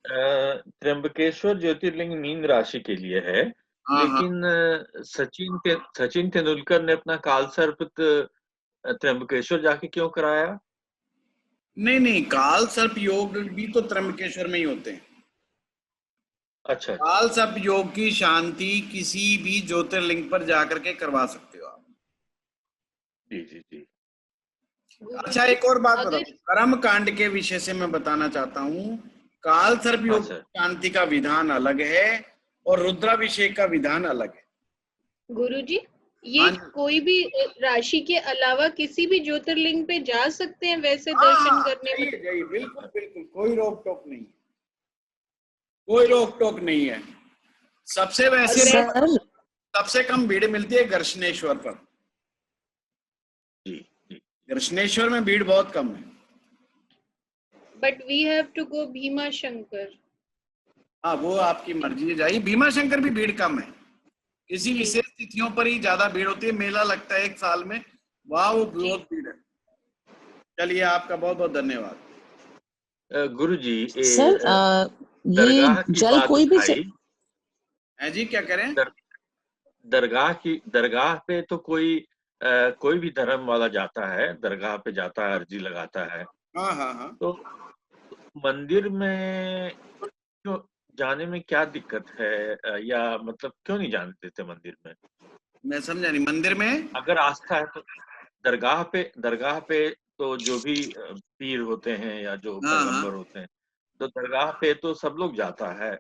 त्र्यंबकेश्वर ज्योतिर्लिंग मीन राशि के लिए है। हाँ, लेकिन सचिन तेंदुलकर ने अपना काल सर्प त्र्यंबकेश्वर जाके क्यों कराया? नहीं, काल सर्प योग भी तो त्र्यंबकेश्वर में ही होते हैं। अच्छा। काल सर्प योग की शांति किसी भी ज्योतिर्लिंग पर जाकर के करवा सकते हो आप। जी जी जी। अच्छा एक और बात बताओ, कर्म कांड के विषय से मैं बताना चाहता हूँ। काल सर्प योग शांति का विधान अलग है और रुद्राभिषेक का विधान अलग है। गुरुजी, ये कोई भी राशि के अलावा किसी भी ज्योतिर्लिंग पे जा सकते हैं वैसे दर्शन करने में? बिल्कुल बिल्कुल, कोई रोक टोक नहीं, कोई रोक टोक नहीं है। सबसे वैसे सबसे कम भीड़ मिलती है गर्शनेश्वर पर। गर्शनेश्वर में भीड़ बहुत कम है। But we have to go Bhimashankar. हाँ वो आपकी मर्जी है, जाइए। भीमा शंकर भी भीड़ कम है, किसी विशेष तिथियों पर ही ज्यादा भीड़ होती है। मेला लगता है एक साल में, वहाँ वो बहुत भीड़ है। चलिए आपका बहुत बहुत धन्यवाद। गुरुजी सर ये जल कोई भी है जी, क्या करें? दरगाह पे तो कोई भी धर्म वाला जाता है, दरगाह पे जाता है, अर्जी लगाता है। हाँ हाँ हाँ। तो मंदिर में क्यों जाने में क्या दिक्कत है, या मतलब क्यों नहीं जाने देते मंदिर में? मैं समझा नहीं। मंदिर में अगर आस्था है तो दरगाह पे तो जो भी पीर होते हैं या जो पैगंबर होते हैं, तो दरगाह पे तो सब लोग जाता है,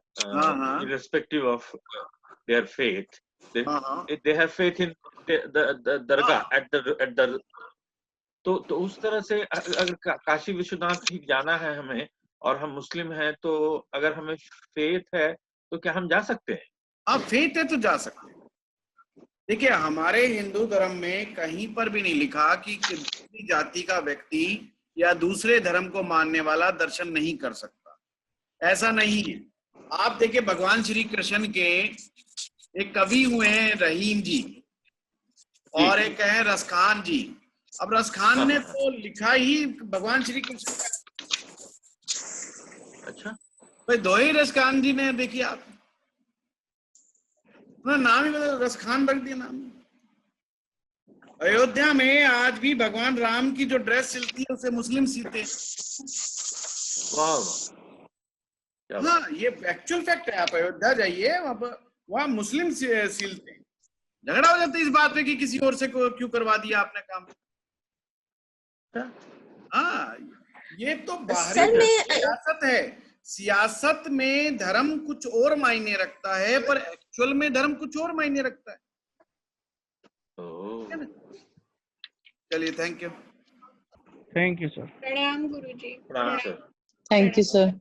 irrespective of their faith. They have faith in the Dargah at the तो उस तरह से अगर काशी विश्वनाथ ही जाना है हमें और हम मुस्लिम हैं, तो अगर हमें फेथ है तो क्या हम जा सकते हैं? हाँ फेथ है तो जा सकते हैं। देखिए हमारे हिंदू धर्म में कहीं पर भी नहीं लिखा कि किसी जाति का व्यक्ति या दूसरे धर्म को मानने वाला दर्शन नहीं कर सकता, ऐसा नहीं है। आप देखिए भगवान श्री कृष्ण के एक कवि हुए हैं रहीम जी और एक है रसखान जी। अब रसखान ने तो लिखा ही भगवान श्री कृष्ण का। अच्छा भाई दो ही रसखान जी ने, देखिए आप नाम ही बदल, रसखान रख दिया नाम। अयोध्या में आज भी भगवान राम की जो ड्रेस सिलती है उसे मुस्लिम सीते हैं। हाँ ये एक्चुअल फैक्ट है। आप अयोध्या जाइए, वहां मुस्लिम सिलते हैं। झगड़ा हो जाता है इस बात पे कि किसी और से क्यों करवा दिया आपने काम। हाँ ये तो बाहरी सियासत है। सियासत में धर्म कुछ और मायने रखता है, पर एक्चुअल में धर्म कुछ और मायने रखता है। चलिए thank you. Thank you sir. प्रणाम गुरुजी। प्रणाम सर। Thank you sir.